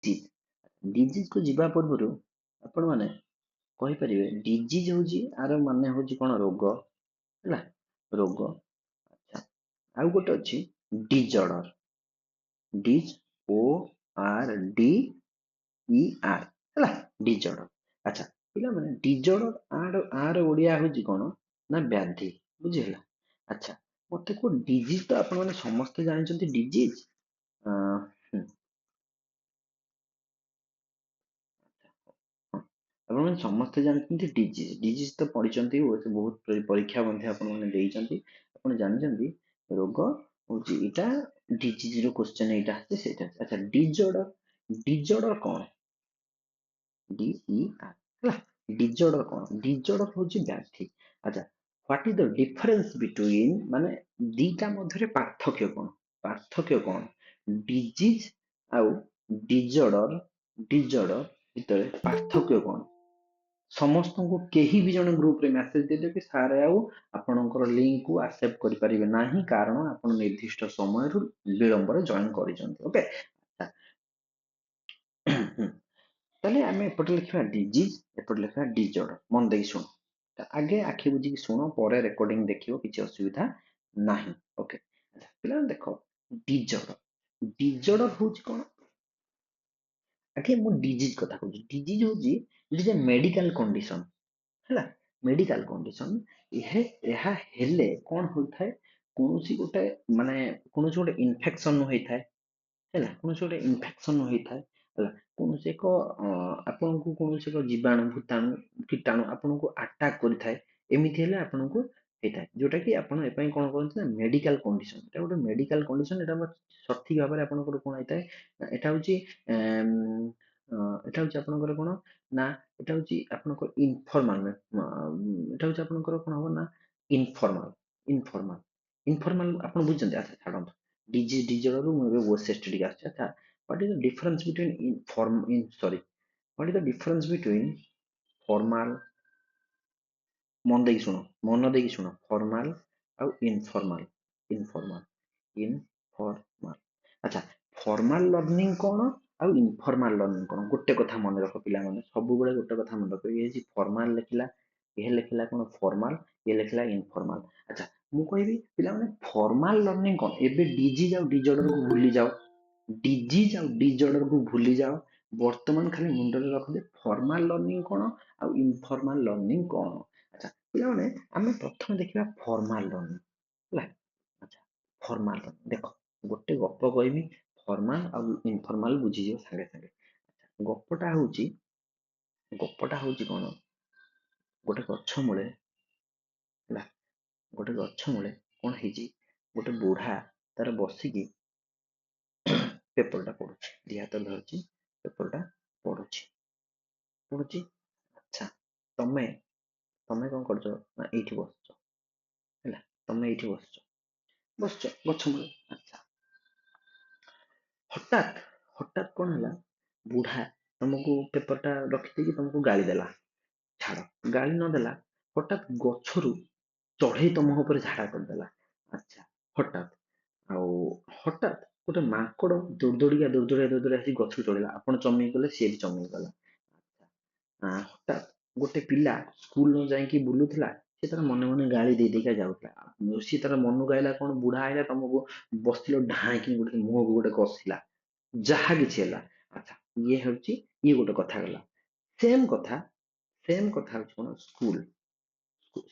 Disease को जीवा पूर्व आपण माने कहि परिबे डिजीज होची आर माने होची कोन रोग हैला रोग। अच्छा आउ गोटे अछि disorder dis O R D E R हैला डिजॉर्डर। अच्छा पिला माने डिजॉर्डर आर ओडिया होची कोन ना व्याधि बुझिला। अच्छा मते को डिजीज तो आपण माने समस्त जानिचंती डिजीज ଆପଣ ସମସ୍ତେ ଜାଣିଛନ୍ତି ଡିଜିଜ ଡିଜିଜ ତ ପଢିଛନ୍ତି ବହୁତ ପରୀକ୍ଷା ମଧ୍ୟ ଆପଣ ମାନେ ଦେଇଛନ୍ତି ଆପଣ ଜାଣିଛନ୍ତି ରୋଗ ହଉଛି ଏଇଟା ଡିଜିଜ ର କ୍ୱେଶ୍ଚନ ଏଇଟା ଅଛି ସେଇଟା ଆଚ୍ଛା ଡିଜଅର୍ଡର କଣ ଡିଇ ଆର ହେଲା ଡିଜଅର୍ଡର କଣ ଡିଜଅର୍ଡର ହଉଛି ବ୍ୟାଧି। ଆଚ୍ଛା what is the difference between ମାନେ ଦିଟା ମଧ୍ୟରେ ପାର୍ଥକ୍ୟ କଣ ଡିଜିଜ ଆଉ ଡିଜଅର୍ଡର ଭିତରେ ପାର୍ଥକ୍ୟ କଣ ସମସ୍ତଙ୍କୁ କେହି ବି ଜଣେ ଗ୍ରୁପରେ ମେସେଜ ଦେଇଦେବେ କି ସାର୍ ଆଉ ଆପଣଙ୍କର ଲିଙ୍କ କୁ ଆକ୍ସେପ୍ଟ କରିପାରିବେ ନାହିଁ କାରଣ ଆପଣ ନିର୍ଦ୍ଦିଷ୍ଟ ସମୟରୁ ବିଳମ୍ବରେ ଜଏନ କରିଛନ୍ତି ଓକେ। ତାହେଲେ ଆମେ ଏପଟେ ଲେଖିବା ଡିଜିଜ ଏପଟେ ଲେଖିବା ଡିଜଅର୍ଡର ମନ ଦେଇକି ଶୁଣ ଆଗେ ଆଖି ବୁଝିକି ଶୁଣ ପରେ ରେକର୍ଡିଂ ଦେଖିବ କିଛି ଅସୁବିଧା ନାହିଁ ଓକେ। ପିଲାମାନେ ଦେଖ ଡିଜଅର୍ଡର ହଉଛି କଣ ଆଗେ ମୁଁ ଡିଜିଜ କଥା କହୁଛି ଡିଜିଜ ହଉଛି ଇଟ ଇଜ ଏ ମେଡିକାଲ କଣ୍ଡିସନ ହେଲା ମେଡିକାଲ କଣ୍ଡିସନ ଏହା ହେଲେ କଣ ହୋଇଥାଏ କୌଣସି ଗୋଟେ ମାନେ କୌଣସି ଗୋଟେ ଇନଫେକ୍ସନ ହେଇଥାଏ ହେଲା କୌଣସି ଗୋଟେ ଇନଫେକ୍ସନ ହେଇଥାଏ ହେଲା କୌଣସି ଏକ ଆପଣଙ୍କୁ କୌଣସି ଏକ ଜୀବାଣୁ ଭୂତାଣୁ କୀଟାଣୁ ଆପଣଙ୍କୁ ଆଟାକ କରିଥାଏ ଏମିତି ହେଲେ ଆପଣଙ୍କୁ ହେଇଥାଏ ଯୋଉଟା କି ଆପଣ ଏ ପାଇଁ କଣ କରନ୍ତି ନା ମେଡିକାଲ କଣ୍ଡିସନ ଏଟା ଗୋଟେ ମେଡିକାଲ କଣ୍ଡିସନ ଏଟା ସଠିକ ଭାବରେ ଆପଣଙ୍କର କଣ ହେଇଥାଏ ଏଟା ହଉଛି ଏଟା ହଉଛି ଆପଣଙ୍କର କଣ ନା ଏଟା ହଉଛି ଆପଣଙ୍କର ଇନଫର୍ମାଲ ଏଟା ହଉଛି ଆପଣଙ୍କର କଣ ହବ ନା ଇନଫର୍ମାଲ ଇନଫର୍ମାଲ ଇନଫର୍ମାଲ ଆପଣ ବୁଝୁଛନ୍ତି ଆଚ୍ଛା ଛାଡ଼ନ୍ତୁ ଡିଜିରୁ ମୁଁ ଏବେ ଓଏସଏସଟି ଟିକେ ଆସିଛି ଆଚ୍ଛା what is the difference between what is the difference between formal ମନ ଦେଇକି ଶୁଣ ଫର୍ମାଲ ଆଉ ଇନଫର୍ମାଲ ଆଚ୍ଛା ଫର୍ମାଲ ଲର୍ଣ୍ଣିଂ କଣ ଆଉ ଇନଫର୍ମାଲ ଲର୍ଣ୍ଣିଂ କଣ ଗୋଟେ କଥା ମନେ ରଖ ପିଲାମାନେ ସବୁବେଳେ ଗୋଟେ କଥା ମନେ ରଖ ଇଏ ହେଇଛି ଫର୍ମାଲ ଲେଖିଲା ଇଏ ଲେଖିଲା କଣ ଫର୍ମାଲ ଇଏ ଲେଖିଲା ଇନଫର୍ମାଲ। ଆଚ୍ଛା ମୁଁ କହିବି ପିଲାମାନେ ଫର୍ମାଲ ଲର୍ଣ୍ଣିଂ କଣ ଏବେ ଡିଜିଜ ଆଉ ଡିଜଅର୍ଡରକୁ ଭୁଲି ଯାଅ ଡିଜିଜ ଆଉ ଡିଜଅର୍ଡରକୁ ଭୁଲି ଯାଅ ବର୍ତ୍ତମାନ ଖାଲି ମୁଣ୍ଡରେ ରଖ ଯେ ଫର୍ମାଲ ଲର୍ଣ୍ଣିଂ କଣ ଆଉ ଇନଫର୍ମାଲ ଲର୍ଣ୍ଣିଂ କଣ। ଆଚ୍ଛା ପିଲାମାନେ ଆମେ ପ୍ରଥମେ ଦେଖିବା ଫର୍ମାଲ ଲର୍ଣ୍ଣିଂ ହେଲା। ଆଚ୍ଛା ଫର୍ମାଲ ଲର୍ଣ୍ଣିଂ ଦେଖ ଗୋଟେ ଗପ କହିବି ଫର୍ମାଲ ଆଉ ଇନଫର୍ମାଲ ବୁଝିଯିବ ସାଙ୍ଗେ ସାଙ୍ଗେ। ଗପଟା ହଉଛି କଣ ଗୋଟେ ଗଛ ମୂଳେ ହେଲା ଗୋଟେ ଗଛ ମୂଳେ କଣ ହେଇଛି ଗୋଟେ ବୁଢା ତାର ବସିକି ପେପରଟା ପଢୁଛି ଦି ହାତ ଧରିଛି ପେପରଟା ପଢୁଛି ଆଚ୍ଛା ତମେ ତମେ କଣ କରୁଛ ନା ଏଇଠି ବସିଛ ହେଲା ତମେ ଏଇଠି ବସିଛ ଗଛ ମୂଳେ ଆଚ୍ଛା ହଠାତ୍ ହଠାତ୍ କଣ ହେଲା ବୁଢା ତମକୁ ପେପରଟା ରଖିଦେଇକି ତମକୁ ଗାଳି ଦେଲା ଛାଡ ଗାଳି ନଦେଲା ହଠାତ୍ ଗଛରୁ ଚଢେଇ ତମ ଉପରେ ଝାଡା କରିଦେଲା ଆଚ୍ଛା ହଠାତ୍ ଆଉ ହଠାତ୍ ଗୋଟେ ମାଙ୍କଡ ଦୌଡିଦୌଡିକା ଆସି ଗଛରୁ ଚଢିଲା ଆପଣ ଚମକି ଗଲେ ସିଏ ବି ଚମକି ଗଲା। ହଠାତ୍ ଗୋଟେ ପିଲା ସ୍କୁଲ ନ ଯାଇକି ବୁଲୁଥିଲା ସେ ତାର ମନେ ମନେ ଗାଳି ଦେଇ ଦେଇକା ଯାଉଥିଲା ସିଏ ତାର ମନକୁ ଆଇଲା କଣ ବୁଢା ଆଇଲା ତମକୁ ବସିଥିଲ ଢାଙ୍କି ଗୋଟେ ମୁହଁକୁ ଗୋଟେ କଷିଲା ଯାହା କିଛି ହେଲା ଆଚ୍ଛା ଇଏ ଗୋଟେ କଥା ଗଲା ସେମ କଥା ହଉଛି କଣ ସ୍କୁଲ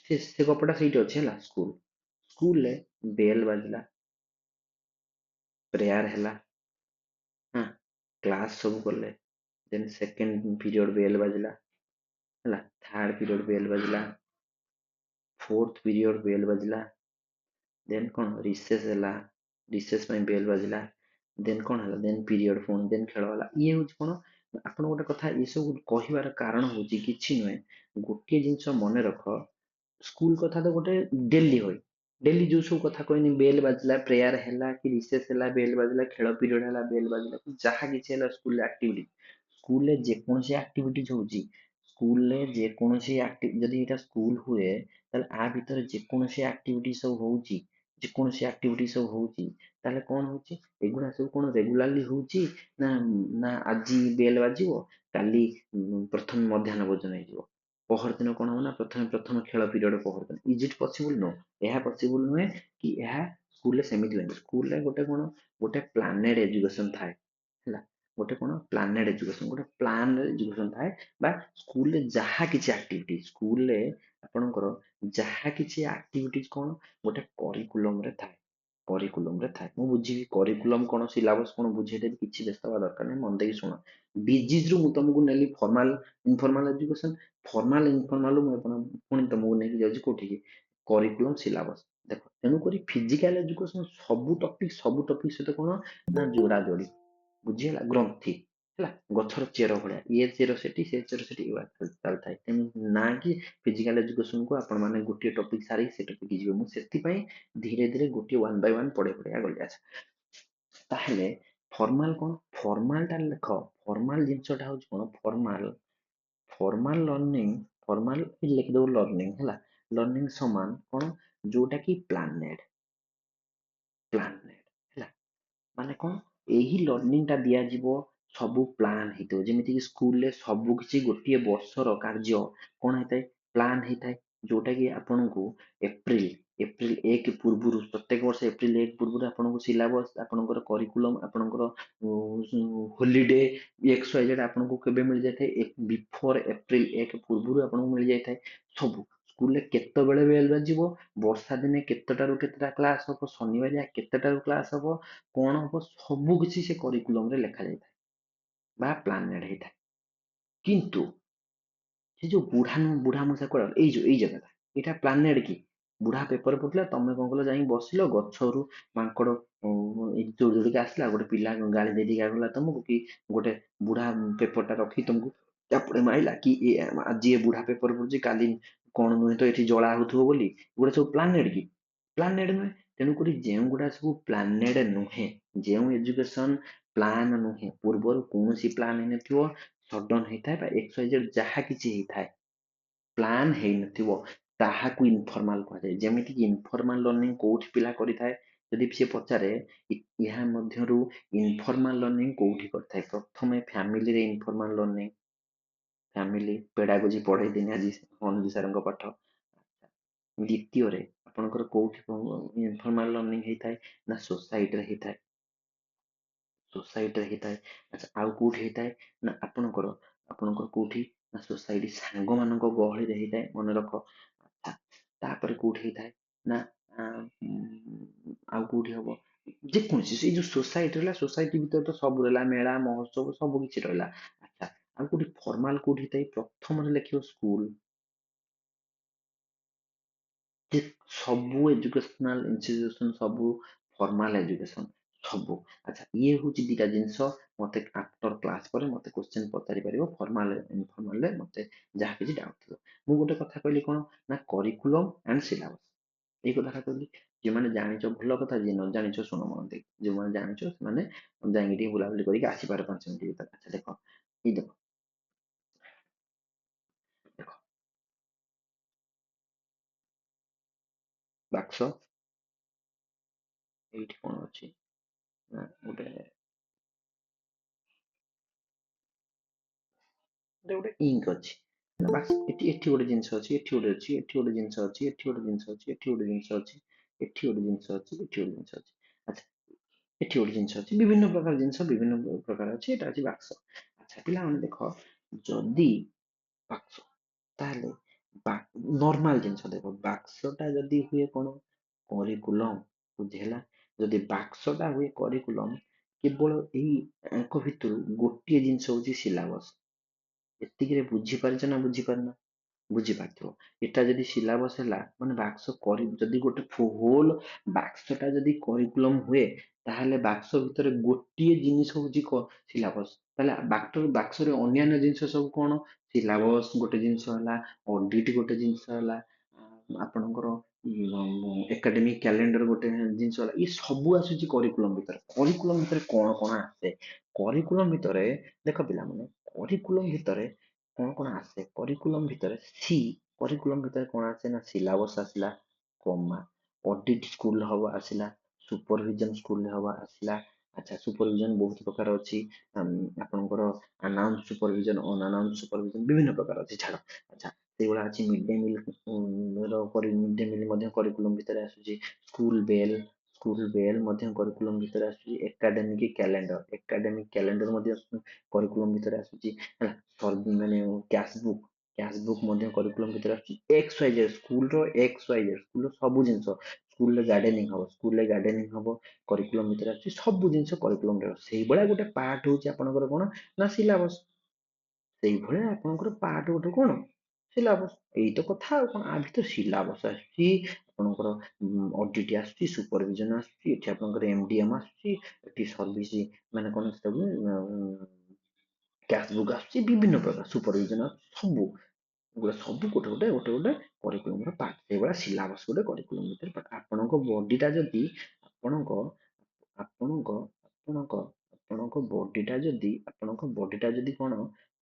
ସେ ଗପଟା ସେଇଠି ଅଛି ହେଲା ସ୍କୁଲରେ ବେଲ ବାଜିଲା ପ୍ରେୟାର ହେଲା ହଁ କ୍ଲାସ ସବୁ କଲେ ଦେନ୍ ସେକେଣ୍ଡ ପିରିୟଡ ବେଲ ବାଜିଲା ହେଲା ଥାର୍ଡ ପିରିୟଡ ବେଲ ବାଜିଲା ଫୋର୍ଥ ପିରିୟଡ ବେଲ ବାଜିଲା ଦେନ୍ କଣ ରିସେସ ହେଲା ରିସେସ ପାଇଁ ବେଲ ବାଜିଲା ଦେନ୍ କଣ ହେଲା ଦେନ୍ ପିରିୟଡ ପୁଣି ଦେନ୍ ଖେଳ ହେଲା ଇଏ ହଉଛି କଣ ଆପଣ ଗୋଟେ କଥା ଏସବୁ କହିବାର କାରଣ ହଉଛି କିଛି ନୁହେଁ ଗୋଟିଏ ଜିନିଷ ମନେ ରଖ ସ୍କୁଲ କଥା ତ ଗୋଟେ ଡେଲି ହୁଏ ଡେଲି ଯୋଉ ସବୁ କଥା କହିନି ବେଲ ବାଜିଲା ପ୍ରେୟାର ହେଲା କି ରିସେସ ହେଲା ବେଲ ବାଜିଲା ଖେଳ ପିରିୟଡ ହେଲା ବେଲ ବାଜିଲା ଯାହା କିଛି ହେଲା ସ୍କୁଲରେ ଆକ୍ଟିଭିଟି ସ୍କୁଲରେ ଯେକୌଣସି ଆକ୍ଟିଭିଟି ହଉଛି ସ୍କୁଲରେ ଯେକୌଣସି ଯଦି ଏଇଟା ସ୍କୁଲ ହୁଏ ତାହେଲେ ଆ ଭିତରେ ଯେକୌଣସି ଆକ୍ଟିଭିଟି ସବୁ ହଉଛି ଯେକୌଣସି ଆକ୍ଟିଭିଟି ସବୁ ହଉଛି ତାହେଲେ କଣ ହଉଛି, ଏଗୁଡା ସବୁ କଣ ରେଗୁଲାରଲି ହଉଛି ନା ନା ଆଜି ବେଲ ବାଜିବ, କାଲି ପ୍ରଥମେ ମଧ୍ୟାହ୍ନ ଭୋଜନ ହେଇଯିବ, ପହରଦିନ କଣ ହବ ନା ପ୍ରଥମ ଖେଳ ପିରିୟଡ ପହରଦିନ। Is it possible? ନୋ, ଏହା ପସିବୁଲ ନୁହେଁ। କି ଏହା ସ୍କୁଲରେ ସେମିତି ହୁଏନି। ସ୍କୁଲରେ ଗୋଟେ କଣ, ଗୋଟେ ପ୍ଲାନେଡ ଏଜୁକେସନ ଥାଏ ହେଲା, ଗୋଟେ କଣ ପ୍ଲାନେଡ ଏଜୁକେସନ, ଗୋଟେ ପ୍ଲାନ ଏଜୁକେସନ ଥାଏ। ବା ସ୍କୁଲରେ ଯାହା କିଛି ଆକ୍ଟିଭିଟି, ସ୍କୁଲରେ ଆପଣଙ୍କର ଯାହା କିଛି ଆକ୍ଟିଭିଟିଜ କଣ ଗୋଟେ କରିକୁଲମରେ ଥାଏ। କରିକୁଲମରେ ଥାଏ। ମୁଁ ବୁଝିବି କରିକୁଲମ କଣ, ସିଲାବସ କଣ ବୁଝେଇଦେବି, କିଛି ବ୍ୟସ୍ତ ହବା ଦରକାର ନାହିଁ। ମନ ଦେଇକି ଶୁଣ। ବିଜିଜ ରୁ ମୁଁ ତମକୁ ନେଲି formal informal education, formal informal ମୁଁ ପୁଣି ତମକୁ ନେଇକି ଯାଉଛି କୋଉଠିକି, କରିକୁଲମ ସିଲାବସ। ଦେଖ, ତେଣୁକରି ଫିଜିକାଲ ଏଜୁକେସନ ସବୁ ଟପିକ ସହିତ କଣ ନା ଯୋଡା ଯୋଡି, ବୁଝିହେଲା? ଗ୍ରନ୍ଥି ହେଲା, ଗଛର ଚେର ଭଳିଆ, ଇଏ ଚେର ସେଠି, ସେ ଚେର ସେଠି, ଏଇଭଳିଆ ଚାଲିଥାଏ। ତେଣୁ ନା କି ଫିଜିକାଲ ଏଜୁକେସନକୁ ଆପଣ ମାନେ ଗୋଟିଏ ଟପିକ ସାରିକି ସେ ଟପିକ ଯିବେ। ମୁଁ ସେଥିପାଇଁ ଧୀରେ ଧୀରେ ଗୋଟିଏ ୱାନ୍ ବାଇ ୱାନ୍ ପଢେଇ ପଢେଇକା ଗଲି। ଆଚ୍ଛା, ତାହେଲେ ଫର୍ମାଲ କଣ, ଫର୍ମାଲଟା ଲେଖ। ଫର୍ମାଲ ଜିନିଷଟା ହଉଛି କଣ, ଫର୍ମାଲ ଲର୍ଣ୍ଣିଂ, ଫର୍ମାଲ ଲେଖିଦବ ଲର୍ଣ୍ଣିଂ ହେଲା। ଲର୍ଣ୍ଣିଂ ସମାନ କଣ, ଯୋଉଟା କି ପ୍ଲାନେଡ ହେଲା। ମାନେ କଣ, ଏହି ଲର୍ଣ୍ଣିଂ ଟା ଦିଆଯିବ ସବୁ ପ୍ଲାନ ହେଇଥିବ। ଯେମିତି କି ସ୍କୁଲରେ ସବୁ କିଛି ଗୋଟିଏ ବର୍ଷର କାର୍ଯ୍ୟ କଣ ହେଇଥାଏ, ପ୍ଲାନ ହେଇଥାଏ। ଯୋଉଟା କି ଆପଣଙ୍କୁ ଏପ୍ରିଲ ଏପ୍ରିଲ 1 ପୂର୍ବରୁ, ପ୍ରତ୍ୟେକ ବର୍ଷ ଏପ୍ରିଲ 1 ପୂର୍ବରୁ ଆପଣଙ୍କୁ ସିଲାବସ, ଆପଣଙ୍କର କରିକୁଲମ, ଆପଣଙ୍କର ହୋଲିଡେ ଏକ୍ସ ୱାଇ ଜେଡ୍ ଆପଣଙ୍କୁ କେବେ ମିଳିଯାଇଥାଏ, ବିଫୋର ଏପ୍ରିଲ 1 ପୂର୍ବରୁ ଆପଣଙ୍କୁ ମିଳିଯାଇଥାଏ। ସବୁ ସ୍କୁଲରେ କେତେବେଳେ ବେଲ୍ ବାଜିବ, ବର୍ଷା ଦିନେ କେତେଟାରୁ କେତେଟା କ୍ଲାସ ହବ, ଶନିବାରିଆ କେତେଟାରୁ କ୍ଲାସ ହବ, କଣ ହବ, ସବୁ କିଛି ସେ କରିକୁଲମରେ ଲେଖା ଯାଇଥାଏ ବା ପ୍ଲାନେଡ ହେଇଥାଏ। କିନ୍ତୁ ସେ ଯୋଉ ବୁଢା ମୂଷା କୁଆଡେ ଗଲା? ଏଇ ଜାଗାଟା, ଏଇଟା ପ୍ଲାନେଡ କି? ବୁଢା ପେପର ପଢୁଥିଲା, ତମେ କଣ କଲ, ଯାଇକି ବସିଲ ଗଛରୁ ମାଙ୍କଡ ଦୌଡ଼ି ଦୌଡ଼ିକି ଆସିଲା, ଗୋଟେ ପିଲା ଗାଳି ଦେଇ ଦେଇକା ଗଲା ତମକୁ, କି ଗୋଟେ ବୁଢା ପେପର ଟା ରଖି ତମକୁ ଚାପୁଡେ ମାଇଲା, କି ଆଜି ଏ ବୁଢା ପେପର ପଢୁଛି, କାଲି କଣ ନୁହେଁ ତ ଏଠି ଜଳା ହଉଥିବ ବୋଲି। ଏଗୁଡା ସବୁ ପ୍ଲାନେଡ କି? ପ୍ଲାନେଡ ନୁହେଁ। ତେଣୁକରି ଯେଉଁଗୁଡା ସବୁ ପ୍ଲାନେଡ ନୁହେଁ, ଯେଉଁ ଏଜୁକେସନ ପ୍ଲାନ ନୁହେଁ, ପୂର୍ବରୁ କୌଣସି ପ୍ଲାନ ହେଇନଥିବ, ସଡନ ହେଇଥାଏ, ବା ଏକ୍ସ ୱାଇ ଜେଡ୍ ଯାହା କିଛି ହେଇଥାଏ, ପ୍ଲାନ ହେଇନଥିବ, ତାହାକୁ ଇନଫର୍ମାଲ କୁହାଯାଏ। ଯେମିତି କି ଇନଫର୍ମାଲ ଲର୍ଣ୍ଣିଂ କୋଉଠି ପିଲା କରିଥାଏ, ଯଦି ସିଏ ପଚାରେ, ଏହା ମଧ୍ୟରୁ ଇନଫର୍ମାଲ ଲର୍ଣ୍ଣିଂ କୋଉଠି କରିଥାଏ? ପ୍ରଥମେ ଫ୍ୟାମିଲିରେ ଇନଫର୍ମାଲ ଲର୍ଣ୍ଣିଂ, ଫ୍ୟାମିଲି ପେଡାଗୋଜି ପଢେଇଦେନି ଆଜି ଅନୁଜି ସାରଙ୍କ ପାଠ। ଦ୍ୱିତୀୟରେ ଆପଣଙ୍କର କୋଉଠି ଇନଫର୍ମାଲ ଲର୍ଣ୍ଣିଂ ହେଇଥାଏ, ନା ସୋସାଇଟିରେ ହେଇଥାଏ, ସୋସାଇଟିରେ ହେଇଥାଏ। ଆଚ୍ଛା, ଆଉ କୋଉଠି ହେଇଥାଏ, ନା ଆପଣଙ୍କର ଆପଣଙ୍କର କୋଉଠି, ନା ସୋସାଇଟି ସାଙ୍ଗମାନଙ୍କ ଗହଳିରେ ହେଇଥାଏ, ମନେ ରଖ। ଆଚ୍ଛା, ତାପରେ କୋଉଠି ହେଇଥାଏ, ନା ଆଉ କୋଉଠି ହବ, ଯେକୌଣସି ସେଇ ଯୋଉ ସୋସାଇଟି ରହିଲା, ସୋସାଇଟି ଭିତରେ ତ ସବୁ ରହିଲା, ମେଳା ମହୋତ୍ସବ ସବୁ କିଛି ରହିଲା। ଆଚ୍ଛା, ଆଉ କୋଉଠି ଫର୍ମାଲ କୋଉଠି ହେଇଥାଏ, ପ୍ରଥମରେ ଲେଖିବ ସ୍କୁଲ। ଯେ ସବୁ ଏଜୁକେଶନାଲ ଇନଷ୍ଟିଟ୍ୟୁସନ, ସବୁ ଫର୍ମାଲ ଏଜୁକେସନ, ସବୁ। ଆଚ୍ଛା, ଇଏ ହଉଛି ଦିଟା ଜିନିଷ। ମତେ ଆଫ୍ଟର କ୍ଲାସ ପରେ ମତେ କ୍ୱେଶ୍ଚିନ୍ ପଚାରି ପାରିବ, ଫର୍ମାଲ ଇନଫର୍ମାଲରେ ମତେ ଯାହା କିଛି ଡାଉଟ୍ ଥିବ। ମୁଁ ଗୋଟେ କଥା କହିଲି କଣ, ନା କରିକୁଲମ ଆଣ୍ଡ ସିଲାବସ, ଏଇ କଥାଟା କହିଲି। ଯୋଉମାନେ ଜାଣିଛ ଭଲ କଥା, ଯିଏ ନ ଜାଣିଛ ଶୁଣ ମନ ଦେଇକି। ଯୋଉମାନେ ଜାଣିଛ ସେମାନେ ଯାଇକି ଟିକେ ବୁଲାବୁଲି କରିକି ଆସିପାର 5 ମିନିଟ୍ ଭିତରେ। ଆଚ୍ଛା ଦେଖ, ଏଇ ଦେଖ, ଦେଖ ବାକ୍ସ, ଏଇଠି କଣ ଅଛି ନା ଗୋଟେ ଗୋଟେ ଇଙ୍କ ଅଛି। ବାସ୍ ଏଠି ଗୋଟେ ଜିନିଷ ଅଛି, ଏଠି ଗୋଟେ ଅଛି, ଏଠି ଗୋଟେ ଜିନିଷ ଅଛି, ଏଠି ଗୋଟେ ଜିନିଷ ଅଛି, ଏଠି ଗୋଟେ ଜିନିଷ ଅଛି, ଏଠି ଗୋଟେ ଜିନିଷ ଅଛି, ଏଠି ଗୋଟେ ଜିନିଷ ଅଛି। ଆଚ୍ଛା, ଏଠି ଗୋଟେ ଜିନିଷ ଅଛି, ବିଭିନ୍ନ ପ୍ରକାର ଜିନିଷ ବିଭିନ୍ନ ପ୍ରକାର ଅଛି, ଏଟା ଅଛି ବାକ୍ସ। ଆଚ୍ଛା ପିଲାମାନେ ଦେଖ, ଯଦି ବାକ୍ସ, ତାହେଲେ ନର୍ମାଲ ଜିନିଷ ଦେଖ, ବାକ୍ସଟା ଯଦି ହୁଏ କଣ, କରିକୁଲମ, ବୁଝି ହେଲା? ଯଦି ବାକ୍ସଟା ହୁଏ କରିକୁଲମ, କେବଳ ଏଇ ଆଙ୍କ ଭିତରୁ ଗୋଟିଏ ଜିନିଷ ହଉଛି ସିଲାବସ। ଏତିକିରେ ବୁଝିପାରିଛ ନା ବୁଝିପାରିନ? ବୁଝିପାରୁଥିବ। ଏଟା ଯଦି ସିଲାବସ ହେଲା, ମାନେ ବାକ୍ସ କରି, ଯଦି ଗୋଟେ ହୋଲ ବାକ୍ସଟା ଯଦି କରିକୁଲମ ହୁଏ, ତାହେଲେ ବାକ୍ସ ଭିତରେ ଗୋଟିଏ ଜିନିଷ ହଉଛି ସିଲାବସ। ତାହେଲେ ବାକ୍ସରେ ଅନ୍ୟାନ୍ୟ ଜିନିଷ ସବୁ କଣ, ସିଲାବସ ଗୋଟେ ଜିନିଷ ହେଲା, ଅଡିଟ ଗୋଟେ ଜିନିଷ ହେଲା, ଆପଣଙ୍କର ଏକାଡେମିକ କ୍ୟାଲେଣ୍ଡର ଗୋଟେ ଜିନିଷ ହେଲା। ଏ ସବୁ ଆସୁଛି କରିକୁଲମ ଭିତରେ। କରିକୁଲମ ଭିତରେ କଣ କଣ ଆସେ? କରିକୁଲମ ଭିତରେ ଦେଖ ପିଲାମାନେ, କରିକୁଲମ ଭିତରେ କଣ କଣ ଆସେ, କରିକୁଲମ ଭିତରେ କରିକୁଲମ ଭିତରେ କଣ ଆସେ, ନା ସିଲାବସ ଆସିଲା, କମା, ଅଡିଟ୍ ସ୍କୁଲ ହବ ଆସିଲା, ସୁପରଭିଜନ ସ୍କୁଲ ହବ ଆସିଲା। ଆଚ୍ଛା, ସୁପରଭିଜନ ବହୁତ ପ୍ରକାର ଅଛି। ଆପଣଙ୍କର ଆନାଉନ୍ସ ସୁପରଭିଜନ, ଅନଆନାଉନ୍ସ ସୁପରଭିଜନ ବିଭିନ୍ନ ପ୍ରକାର ଅଛି, ଛାଡ଼। ଆଚ୍ଛା, ସେଇଭଳିଆ ଅଛି mid day meal mid day meal ମଧ୍ୟ କରିକୁଲମ ଭିତରେ ଆସୁଛି। ସ୍କୁଲ ବେଲ୍ ମଧ୍ୟ କରିକୁଲମ ଭିତରେ ଆସୁଛି। ଏକାଡେମିକ କ୍ୟାଲେଣ୍ଡର ମଧ୍ୟ କରିକୁଲମ ଭିତରେ ଆସୁଛି ହେଲା। ମାନେ କ୍ୟାସ୍ ବୁକ୍ ମଧ୍ୟ କରିକୁଲମ ଭିତରେ ଆସୁଛି। ସ୍କୁଲର ସବୁ ଜିନିଷ, ସ୍କୁଲରେ ଗାର୍ଡେନିଂ ହବ କରିକୁଲମ ଭିତରେ ଆସୁଛି। ସବୁ ଜିନିଷ କରିକୁଲମରେ ଅଛି। ସେଇଭଳିଆ ଗୋଟେ ପାର୍ଟ ହଉଛି ଆପଣଙ୍କର କଣ ନା ସିଲାବସ୍। ସେଇଭଳିଆ ଆପଣଙ୍କର ପାର୍ଟ ଗୋଟେ କଣ ସିଲାବସ୍। ଏଇତ କଥା ଆଉ କଣ। ଆ ଭିତରେ ସିଲାବସ୍ ଆସୁଛି, ଆପଣଙ୍କର ଅଡିଟ୍ ଆସୁଛି, ସୁପରଭିଜନ ଆସୁଛି, ଏଠି ଆପଣଙ୍କର ଏମଡିଏମ ଆସୁଛି, ଏଠି ସର୍ଭିସ ମାନେ କଣ ସେଟାକୁ କ୍ୟାସ୍ ବୁକ୍ ଆସୁଛି, ବିଭିନ୍ନ ପ୍ରକାର ସୁପରଭିଜନ ଆସୁଛି। ଏଗୁଡ଼ା ସବୁ ଗୋଟେ କରିକୁଲମର ପାର୍ଟ। ସେଇଭଳିଆ ସିଲାବସ୍ ଗୋଟେ କରିକୁଲମ ଭିତରେ ପାର୍ଟ। ଆପଣଙ୍କ ବଡିଟା ଯଦି ଆପଣଙ୍କ ଆପଣଙ୍କ ଆପଣଙ୍କ ଆପଣଙ୍କ ବଡିଟା ଯଦି କଣ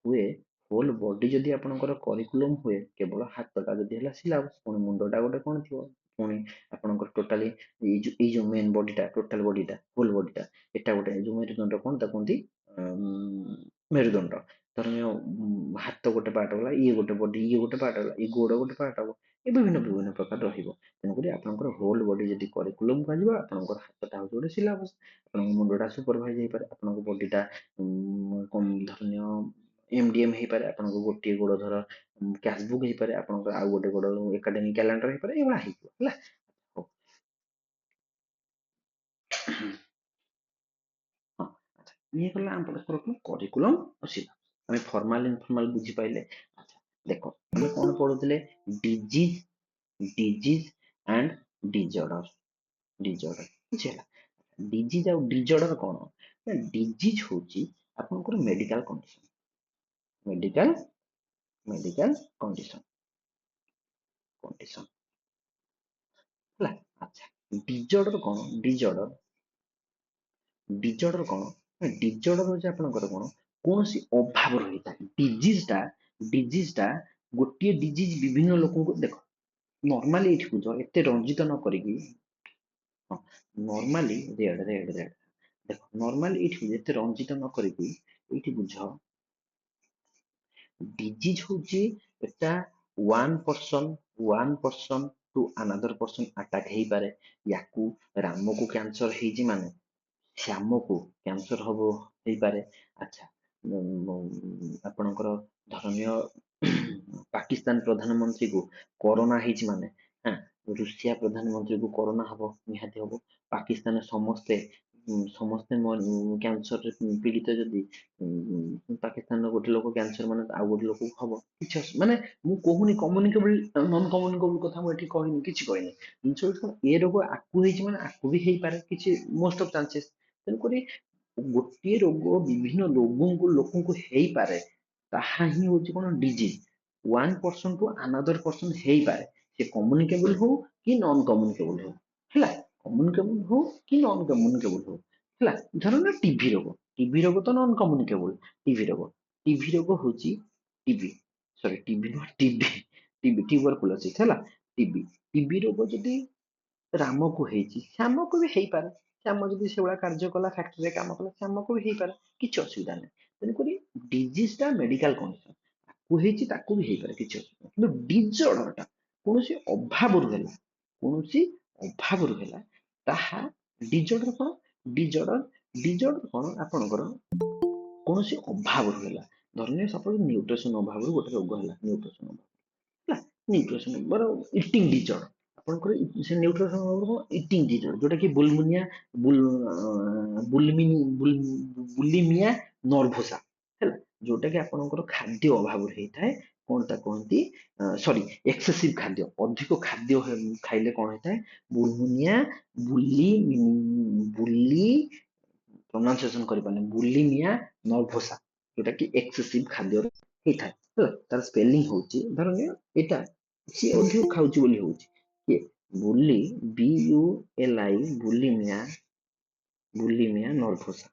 ହୁଏ, ହୋଲ ବଡି ଯଦି ଆପଣଙ୍କର କରିକୁଲମ ହୁଏ, କେବଳ ହାତଟା ଯଦି ହେଲା ସିଲାବସ୍, ପୁଣି ମୁଣ୍ଡଟା ଗୋଟେ କଣ ଥିବ, ପୁଣି ଆପଣଙ୍କର ଟୋଟାଲି ଏଇ ଯୋଉ ମେନ୍ ବଡିଟା, ଟୋଟାଲ ବଡିଟା, ହୋଲ ବଡିଟା, ଏଟା ଗୋଟେ ଯୋଉ ମେରୁଦଣ୍ଡ, କଣ ତାକୁ କୁହନ୍ତି ମେରୁଦଣ୍ଡ। ଧରିନିଅ ହାତ ଗୋଟେ ପାର୍ଟ ହେଲା, ଇଏ ଗୋଟେ ବଡି, ଇଏ ଗୋଟେ ପାର୍ଟ ହେଲା, ଇଏ ଗୋଡ ଗୋଟେ ପାର୍ଟ ହବ, ଏ ବିଭିନ୍ନ ପ୍ରକାର ରହିବ। ତେଣୁକରି ଆପଣଙ୍କର ହୋଲ ବଡି ଯଦି କରିକୁଲମ କୁହାଯିବ, ଆପଣଙ୍କର ହାତଟା ହଉଛି ଗୋଟେ ସିଲାବସ୍, ଆପଣଙ୍କ ମୁଣ୍ଡଟା ସୁପରଭାଇଜ ହେଇପାରେ, ଆପଣଙ୍କ ବଡିଟା ଧରିନିଅ ଏମଡିଏମ ହେଇପାରେ, ଆପଣଙ୍କ ଗୋଟିଏ ଗୋଡ ଧର କ୍ୟାସବୁକ୍ ହେଇପାରେ, ଆପଣଙ୍କର ଆଉ ଗୋଟେ ଗୋଡ ଏକାଡେମିକ କ୍ୟାଲେଣ୍ଡର ହେଇପାରେ, ଏଇଭଳିଆ ହେଇଯିବ ହେଲା। ହଉ। ହଁ, ଆଚ୍ଛା, ଇଏ ଗଲା ଆପଣଙ୍କର କରିକୁଲମ ଆଉ ସିଲାବସ୍। ଆମେ ଫର୍ମାଲ ଇନଫର୍ମାଲ ବୁଝିପାଇଲେ। ଆଚ୍ଛା, ଦେଖ ଆମେ କଣ ପଢୁଥିଲେ, ଡିଜିଜ ଡିଜିଜ ଆଣ୍ଡ ଡିଜଅର୍ଡର। ବୁଝି ହେଲା। ଡିଜିଜ ଆଉ ଡିଜଅର୍ଡର କଣ ନା, ଡିଜିଜ ହଉଛି ଆପଣଙ୍କର ମେଡିକାଲ ମେଡିକାଲ କଣ୍ଡିସନ ହେଲା। ଆଚ୍ଛା, ଡିଜଅର୍ଡର କଣ, ଡିଜଅର୍ଡର କଣ ନା, ଡିଜଅର୍ଡର ହଉଛି ଆପଣଙ୍କର କଣ, କୌଣସି ଅଭାବ ରହିଥାଏ। ଡିଜିଜଟା ଗୋଟିଏ ଡିଜିଜ ବିଭିନ୍ନ ଲୋକଙ୍କୁ, ଦେଖ ନର୍ମାଲି ଏଇଠି ବୁଝ, ଏତେ ରଞ୍ଜିତ ନ କରିକି, ହଁ, ନର୍ମାଲି ଦେଖ, ନର୍ମାଲି ଏଇଠି ଏତେ ରଞ୍ଜିତ ନ କରିକି ଏଇଠି ବୁଝ, ଡିଜିଜ ହଉଛି ଏଟା one person to another person attack ହେଇପାରେ। ୟାକୁ ରାମକୁ କ୍ୟାନ୍ସର ହେଇଛି ମାନେ ଶ୍ୟାମକୁ କ୍ୟାନ୍ସର ହେଇପାରେ। ଆଚ୍ଛା, ଆପଣଙ୍କର ଧରନୀୟ ପାକିସ୍ତାନ ପ୍ରଧାନମନ୍ତ୍ରୀକୁ କରୋନା ହେଇଛି ମାନେ, ହଁ, ରୁଷିଆ ପ୍ରଧାନମନ୍ତ୍ରୀକୁ କରୋନା ହବ, ନିହାତି ହବ। ପାକିସ୍ତାନରେ ସମସ୍ତେ କ୍ୟାନ୍ସରରେ ପୀଡିତ ଯଦି ପାକିସ୍ତାନର ଗୋଟେ ଲୋକ କ୍ୟାନ୍ସର ମାନେ ଆଉ ଗୋଟେ ଲୋକକୁ ହବ, କିଛି ମାନେ ମୁଁ କହୁନି କମ୍ୟୁନିକେବଲ ନନ୍ କମ୍ୟୁନିକେବଲ କଥା, ମୁଁ ଏଠି କହିନି, କିଛି କହିନି। ଜିନିଷ ହଉଛି କଣ, ଏ ରୋଗ ଆକୁ ହେଇଛି ମାନେ ଆକୁ ବି ହେଇପାରେ, କିଛି ମୋଷ୍ଟ ଅଫ ଚାନ୍ସେସ୍। ତେଣୁକରି ଗୋଟିଏ ରୋଗ ବିଭିନ୍ନ ଲୋକଙ୍କୁ ହେଇପାରେ, ତାହା ହିଁ ହଉଛି କଣ disease. One person to another person ହେଇପାରେ, ସେ କମ୍ୟୁନିକେବଲ ହଉ କି ନନ୍ କମ୍ୟୁନିକେବଲ ହଉ, ହେଲା। କମ୍ୟୁନିକେବଲ ହଉ କି ନନ୍ କମ୍ୟୁନିକେବଲ ହଉ, ହେଲା। ଧର ନା ଟିଭି ରୋଗ ତ ନନ୍ କମ୍ୟୁନିକେବଲ। ଟିଭି ରୋଗ ହଉଛି ଟିଭି ସରି ଟିଭି ନୁହଁ ଟିବି ଟ୍ୟୁବରକୁଲୋସିସ୍ ହେଲା। ଟିବି ରୋଗ ଯଦି ରାମକୁ ହେଇଛି, ଶ୍ୟାମକୁ ବି ହେଇପାରେ। ଶ୍ୟାମ ଯଦି ସେଇଭଳିଆ କାର୍ଯ୍ୟ କଲା, ଫ୍ୟାକ୍ଟ୍ରିରେ କାମ କଲା, ଶ୍ୟାମକୁ ବି ହେଇପାରେ, କିଛି ଅସୁବିଧା ନାହିଁ। ତେଣୁକରି ଡିଜିଜଟା ମେଡିକାଲ କଣ୍ଡିସନ, ତାକୁ ହେଇଛି ତାକୁ ବି ହେଇପାରେ, କିଛି ଅସୁବିଧା ନାହିଁ। କିନ୍ତୁ ଡିଜଅର୍ଡରଟା କୌଣସି ଅଭାବରୁ ହେଲା ତାହା ଡିଜଅର୍ଡର କଣ, ଡିଜଅର୍ଡର କଣ ଆପଣଙ୍କର କୌଣସି ଅଭାବରୁ ହେଲା। ଧରିନିଅ ସପୋଜ ନ୍ୟୁଟ୍ରିସନ ଅଭାବରୁ ଗୋଟେ ରୋଗ ହେଲା, ନ୍ୟୁଟ୍ରିସନ ଇଟିଂ ଡିଜଅର୍ଡର, ଆପଣଙ୍କର ସେ ନ୍ୟୁଟ୍ରିସନ ଅଭାବରୁ କଣ ଇଟିଂ ଡିଜଅର୍ଡର, ଯୋଉଟା କି ବୁଲିମିଆ ନର୍ଭୋସା ହେଲା, ଯୋଉଟା କି ଆପଣଙ୍କର ଖାଦ୍ୟ ଅଭାବରୁ ହେଇଥାଏ। କଣ ତା କହନ୍ତି, ସରି, ଏକ୍ସେସିଭ ଖାଦ୍ୟ, ଅଧିକ ଖାଦ୍ୟ ଖାଇଲେ କଣ ହେଇଥାଏ, ବୁଲମିଆ ବୋଲି ପ୍ରୋନାଉନସିଏସନ କରିପାରୁନି, ବୁଲିମିଆ ନର୍ଭୋସା, ଯୋଉଟା କି ଏକ୍ସେସିଭ ଖାଦ୍ୟରୁ ହେଇଥାଏ ହେଲା। ତାର ସ୍ପେଲିଂ ହଉଛି, ଧରନିଅ ଏଇଟା ସିଏ ଅଧିକ ଖାଉଛି ବୋଲି ହଉଛି, କିଏ, ବୁଲିମିଆ ନର୍ଭୋସା,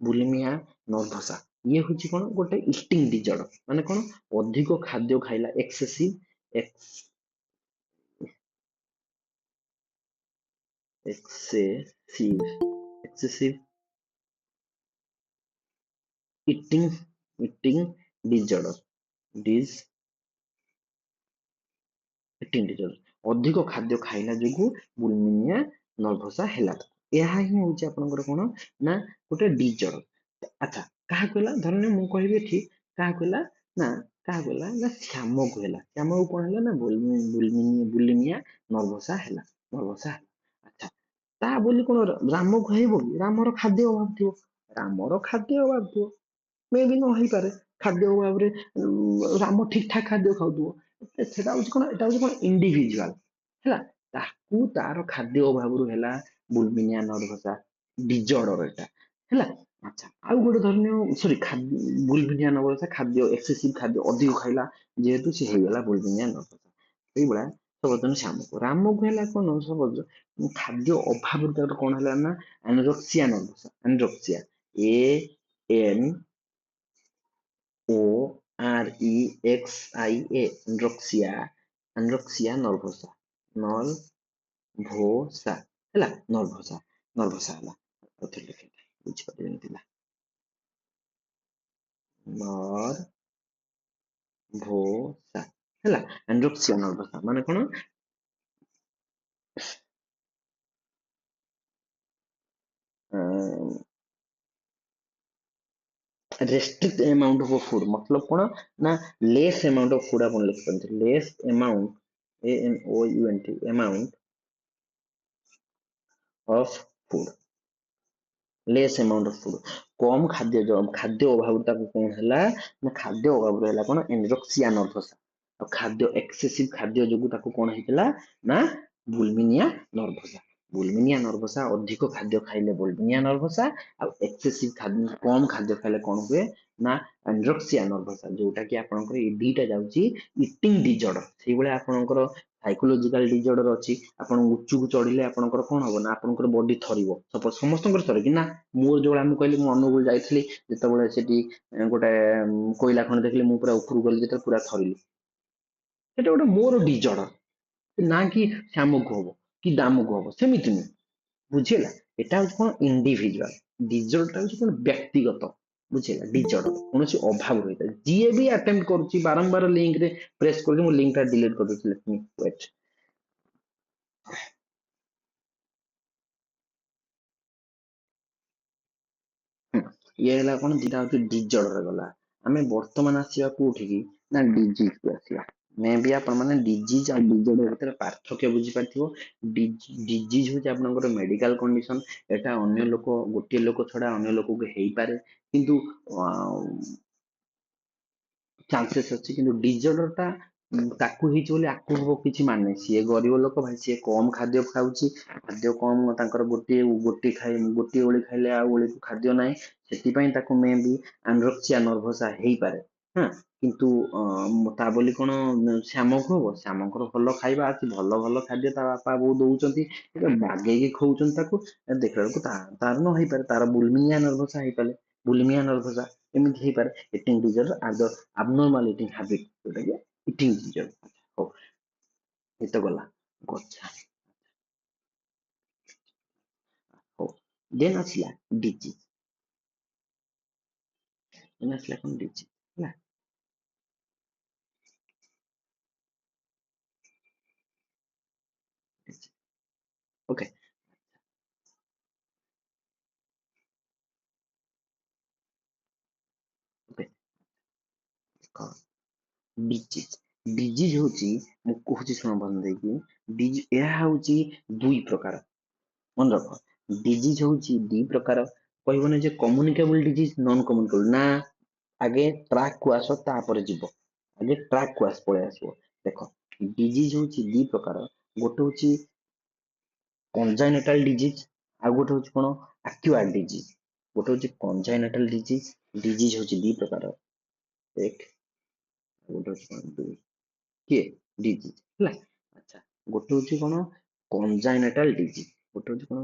ବୁଲିମିଆ ନର୍ଭୋସା, ଇଏ ହଉଛି କଣ ଗୋଟେ ଇଟିଂ ଡିଜର୍ଡର, ମାନେ କଣ ଅଧିକ ଖାଦ୍ୟ ଖାଇଲା, excessive excessive excessive eating eating disorder dis eating disorder ଅଧିକ ଖାଦ୍ୟ ଖାଇଲା ଯୋଗୁ ବୁଲିମିଆ ନର୍ଭସା ହେଲା। ଏହା ହିଁ ହଉଛି ଆପଣଙ୍କର କଣ ନା ଗୋଟେ ଡିଜର୍ଡର। ଆଚ୍ଛା, କାହାକୁ ହେଲା ଧରନିଅ ମୁଁ କହିବି ଏଠି କାହାକୁ ହେଲା ନା କାହାକୁ ହେଲା ନା ଶ୍ୟାମକୁ ହେଲା। ଶ୍ୟାମକୁ କଣ ହେଲା ନା ବୁଲିମିଆ ନର୍ଭସା ହେଲା, ନର୍ଭସା ହେଲା। ଆଚ୍ଛା, ତା ବୋଲି କଣ ରାମକୁ ହେବ କି? ରାମର ଖାଦ୍ୟ ଅଭାବ ଥିବ, ରାମର ଖାଦ୍ୟ ଅଭାବ ଥିବ, ମେ ବି ନ ହେଇପାରେ। ଖାଦ୍ୟ ଅଭାବରେ ରାମ ଠିକ ଠାକ ଖାଦ୍ୟ ଖାଉଥିବ। ସେଟା ହଉଛି କଣ, ଏଟା ହଉଛି କଣ ଇଣ୍ଡିଭିଜୁଆଲ ହେଲା। ତାକୁ ତାର ଖାଦ୍ୟ ଅଭାବରୁ ହେଲା ବୁଲମିନିଆ ନର୍ଭସା ଡିଜର୍ଡର ଏଟା ହେଲା। ଆଚ୍ଛା, ଆଉ ଗୋଟେ ଧରିନିଅ ସରି ବୁଲମିନିଆ ନର୍ଭସା ଖାଦ୍ୟ ଏକ୍ସେସିଭ ଖାଦ୍ୟ ଅଧିକ ଖାଇଲା ଯେହେତୁ ସେ ହେଇଗଲା ବୁଲମିନିଆ ନର୍ଭସା। ସେଇଭଳିଆ ସର୍ବଜନ ଶ୍ୟାମକୁ, ରାମକୁ ହେଲା କଣ ସର୍ବଜ ଖାଦ୍ୟ ଅଭାବରୁ ତାର କଣ ହେଲା ନା anorexia nervosa, anorexia A N O R E X I A anorexia, anorexia nervosa nervosa ହେଲା, ନର୍ଭସା ନର୍ଭସା ହେଲା। ବୁଝିପାରିବେନି ପିଲା, ନର୍ଭସା ହେଲା, ଆନୋରେକ୍ସିଆ ନର୍ଭସା ମାନେ କଣ restrict amount of food मतलब कौन ना less amount of food अपन लिख सकते हैं, less amount AMOUNT amount of food, less amount of food कम खाद्य जो खाद्य अभाव ताको कौन हैला ना खाद्य अभाव रहला कौन एनोरेक्सिया नर्भसा और खाद्य एक्सेसिव खाद्य जोगु ताको कौन हैला ना बुलिमिया नर्भसा। बुलिमिया नर्भसा अधिक खाद्य खाइले बुलिमिया नर्भसा और एक्सेसिव खाद्य कम खाद्य खाइले कौन हुए ना एनोरेक्सिया नर्भसा, जोटा कि आपनकर ए दीटा जाउची इटिंग डिजॉर्डर। सेही भले आपनकर साइकोलॉजिकल डिजॉर्डर अछि, आपण उच्चକୁ चढ़िले आपनकर कोन हबो ना आपनकर बॉडी थरिबो, सपोज समस्तनकर थरे कि ना मोर जोला मु कहली मु अनुगुल जाइथिली जेतेबेले सेठी गोटे कोइला खଣି देखली मु पूरा उपरु गली जेते पूरा थरिली, ସେଟା ଗୋଟେ ମୋର ଡିଜର୍ଡର ନା କି ଶ୍ୟାମକୁ ହବ କି ଦାମକୁ ହବ ସେମିତି ନୁହେଁ। ବୁଝିହେଲା, ଏଟା ହଉଛି କଣ ଇଣ୍ଡିଭିଜୁଆଲ ଡିଜର୍ଡରଟା ହଉଛି କଣ ବ୍ୟକ୍ତିଗତ। ବୁଝିହେଲା, ଡିଜର୍ଡର କୌଣସି ଅଭାବ ରହିଥାଏ, ଯିଏ ବି ଆଟେମ୍ପ୍ଟ କରୁଛି ବାରମ୍ବାର ଲିଙ୍କରେ ପ୍ରେସ କରୁଛି, ମୁଁ ଲିଙ୍କଟା ଡିଲିଟ କରିଦେଇଥିଲି, ଲେଟ୍ ମି ୱେଟ୍। ଇଏ ହେଲା କଣ ଦିଟା ହଉଛି ଡିଜର୍ଡର ଗଲା। ଆମେ ବର୍ତ୍ତମାନ ଆସିବା କୋଉଠିକି ନା ଡିଜିଜ କୁ ଆସିବା। ମେ ବି ଆପଣ ମାନେ ଡିଜିଜ ଆଉ ଡିଜର୍ଡର ଭିତରେ ପାର୍ଥକ୍ୟ ବୁଝିପାରିଥିବ। ଡିଜିଜ ହଉଛି ଆପଣଙ୍କର ମେଡିକାଲ କଣ୍ଡିସନ, ଏଟା ଅନ୍ୟ ଲୋକ ଗୋଟିଏ ଲୋକ ଛଡା ଅନ୍ୟ ଲୋକକୁ ହେଇପାରେ, କିନ୍ତୁ ଚାନ୍ସେସ୍ ଅଛି। କିନ୍ତୁ ଡିଜର୍ଡର ଟା ତାକୁ ହେଇଛି ବୋଲି ଆକୁ ହବ କିଛି ମାନେ ନାହିଁ। ସିଏ ଗରିବ ଲୋକ ଭାଇ, ସିଏ କମ ଖାଦ୍ୟ ଖାଉଛି, ଖାଦ୍ୟ କମ ତାଙ୍କର ଗୋଟିଏ ଓଳି ଖାଇଲେ ଆଉ ଓଳିକୁ ଖାଦ୍ୟ ନାହିଁ, ସେଥିପାଇଁ ତାକୁ ମେ ବି ଆନୋରେକ୍ସିଆ ନର୍ଭସା ହେଇପାରେ। ହଁ, କିନ୍ତୁ ତା ବୋଲି କଣ ଶ୍ୟାମକୁ ହବ? ଶ୍ୟାମଙ୍କର ଭଲ ଖାଇବା ଅଛି, ଭଲ ଭଲ ଖାଦ୍ୟ ତା ବାପା ବୋଉ ଦଉଛନ୍ତି, ବାଗେଇକି ଖୋଉଛନ୍ତି ତାକୁ, ଦେଖିଲା ବେଳକୁ ତାର ନ ହେଇପାରେ, ତାର ବୁଲିମିଆ ନର୍ଭସା ହେଇପାରେ, ବୁଲିମିଆ ନର୍ଭସା ଏମିତି ହେଇପାରେ। ଇଟିଂ ଡିଜର୍ଡର ଆଦର abnormal eating habit, ଯୋଉଟା କି ଇଟିଂ ଡିଜର୍ଡର। ହଉ, ଏତ ଗଲା ଗଛା। ହଉ, ଦେନ୍ ଆସିଲା ଡିଜିଜ, ଦେନ୍ ଆସିଲା କଣ ଡିଜିଜ ହେଲା। ଓକେ, ଓକେ, ଡିଜିଜ, ଡିଜିଜ ହଉଛି ମୁଁ କହୁଛି ଶୁଣ ବନ୍ଧ ଦେଇକି, ଏହା ହଉଛି ଦୁଇ ପ୍ରକାର, ମନେ ରଖ। ଡିଜିଜ ହଉଛି ଦି ପ୍ରକାର, କହିବନି ଯେ କମ୍ୟୁନିକେବଲ ଡିଜିଜ, ନନ୍ କମ୍ୟୁନିକେବଲ ନା ଆଗେ ଟ୍ରାକ୍ କୁ ଆସ ତାପରେ ଯିବ, ଆଗେ ଟ୍ରାକ୍ କୁ ପଳେଇ ଆସିବ। ଦେଖ, ଡିଜିଜ ହଉଛି ଦି ପ୍ରକାର, ଗୋଟେ ହଉଛି କଞ୍ଜାଇନେଟାଲ ଡିଜିଜ, ଆଉ ଗୋଟେ ହଉଛି କଣ ଆକ୍ୟୁଆର ଡିଜିଜ। ଗୋଟେ ହଉଛି କଞ୍ଜାଇନେଟାଲ ଡିଜିଜ, ଡିଜିଜ ହଉଛି ଦି ପ୍ରକାର, ଏକ ଗୋଟେ ହଉଛି କଣ ଦୁଇ, କିଏ ଡିଜିଜ ହେଲା। ଆଚ୍ଛା, ଗୋଟେ ହଉଛି କଣ କଞ୍ଜାଇନେଟାଲ ଡିଜିଜ, ଗୋଟେ ହଉଛି କଣ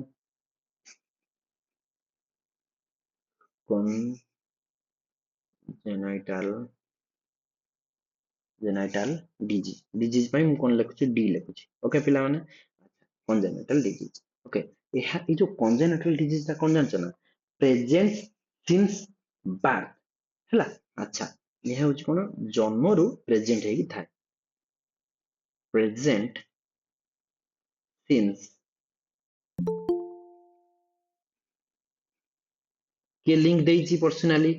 ଜେନାଇଟାଲ ଜେନାଇଟାଲ ଡିଜିଜ ପାଇଁ ମୁଁ କଣ ଲେଖୁଛି ଡି ଲେଖୁଛି। ଓକେ ପିଲାମାନେ, କଞ୍ଜେନିଟାଲ ଡିଜିଜ। ଓକେ, ଏହା ଏଇ ଯୋଉ କଞ୍ଜେନିଟାଲ ଡିଜିଜ ଟା କଣ ଜାଣିଛ ନା, ପ୍ରେଜେଣ୍ଟ ସିନ୍ସ ବାର୍ଥ ହେଲା। ଆଚ୍ଛା, ଏହା ହଉଛି କଣ, ଜନ୍ମରୁ ପ୍ରେଜେଣ୍ଟ ହେଇକି ଥାଏ। ପ୍ରେଜେଣ୍ଟ ସିନ୍ସ, କିଏ ଲିଙ୍କ ଦେଇଛି ପର୍ସନାଲି,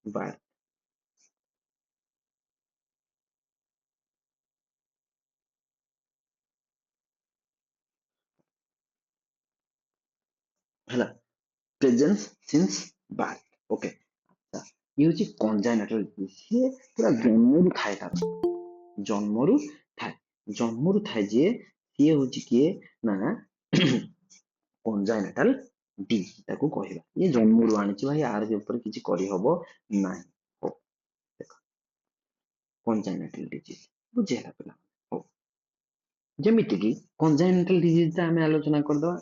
ବାର୍ଥ। ହେଲା, ପ୍ରେଜେନ୍ସ ସିନ୍ସ ବାର୍ଥ। ଓକେ, ଇଏ ହଉଛି କଞ୍ଜାଇନାଟାଲ ଡିଜିଜ। ସିଏ ପୁରା ଜନ୍ମରୁ ଥାଏ, ତାର ଜନ୍ମରୁ ଥାଏ, ଜନ୍ମରୁ ଥାଏ ଯିଏ, ସିଏ ହଉଛି କିଏ ନା କଞ୍ଜାଇନାଟାଲ ଡିଜିଜ ତାକୁ କହିବା। ଇଏ ଜନ୍ମରୁ ଆଣିଛି ଭାଇ, ଆର ଉପରେ କିଛି କରିହବ ନାହିଁ। ହଉ, ଦେଖ କଞ୍ଜାଇନାଟାଲ ଡିଜିଜ ବୁଝିହେଲା ପିଲା। ହଉ, ଯେମିତି କି କଞ୍ଜାଇନାଟାଲ ଡିଜିଜ ଟା ଆମେ ଆଲୋଚନା କରିଦବା,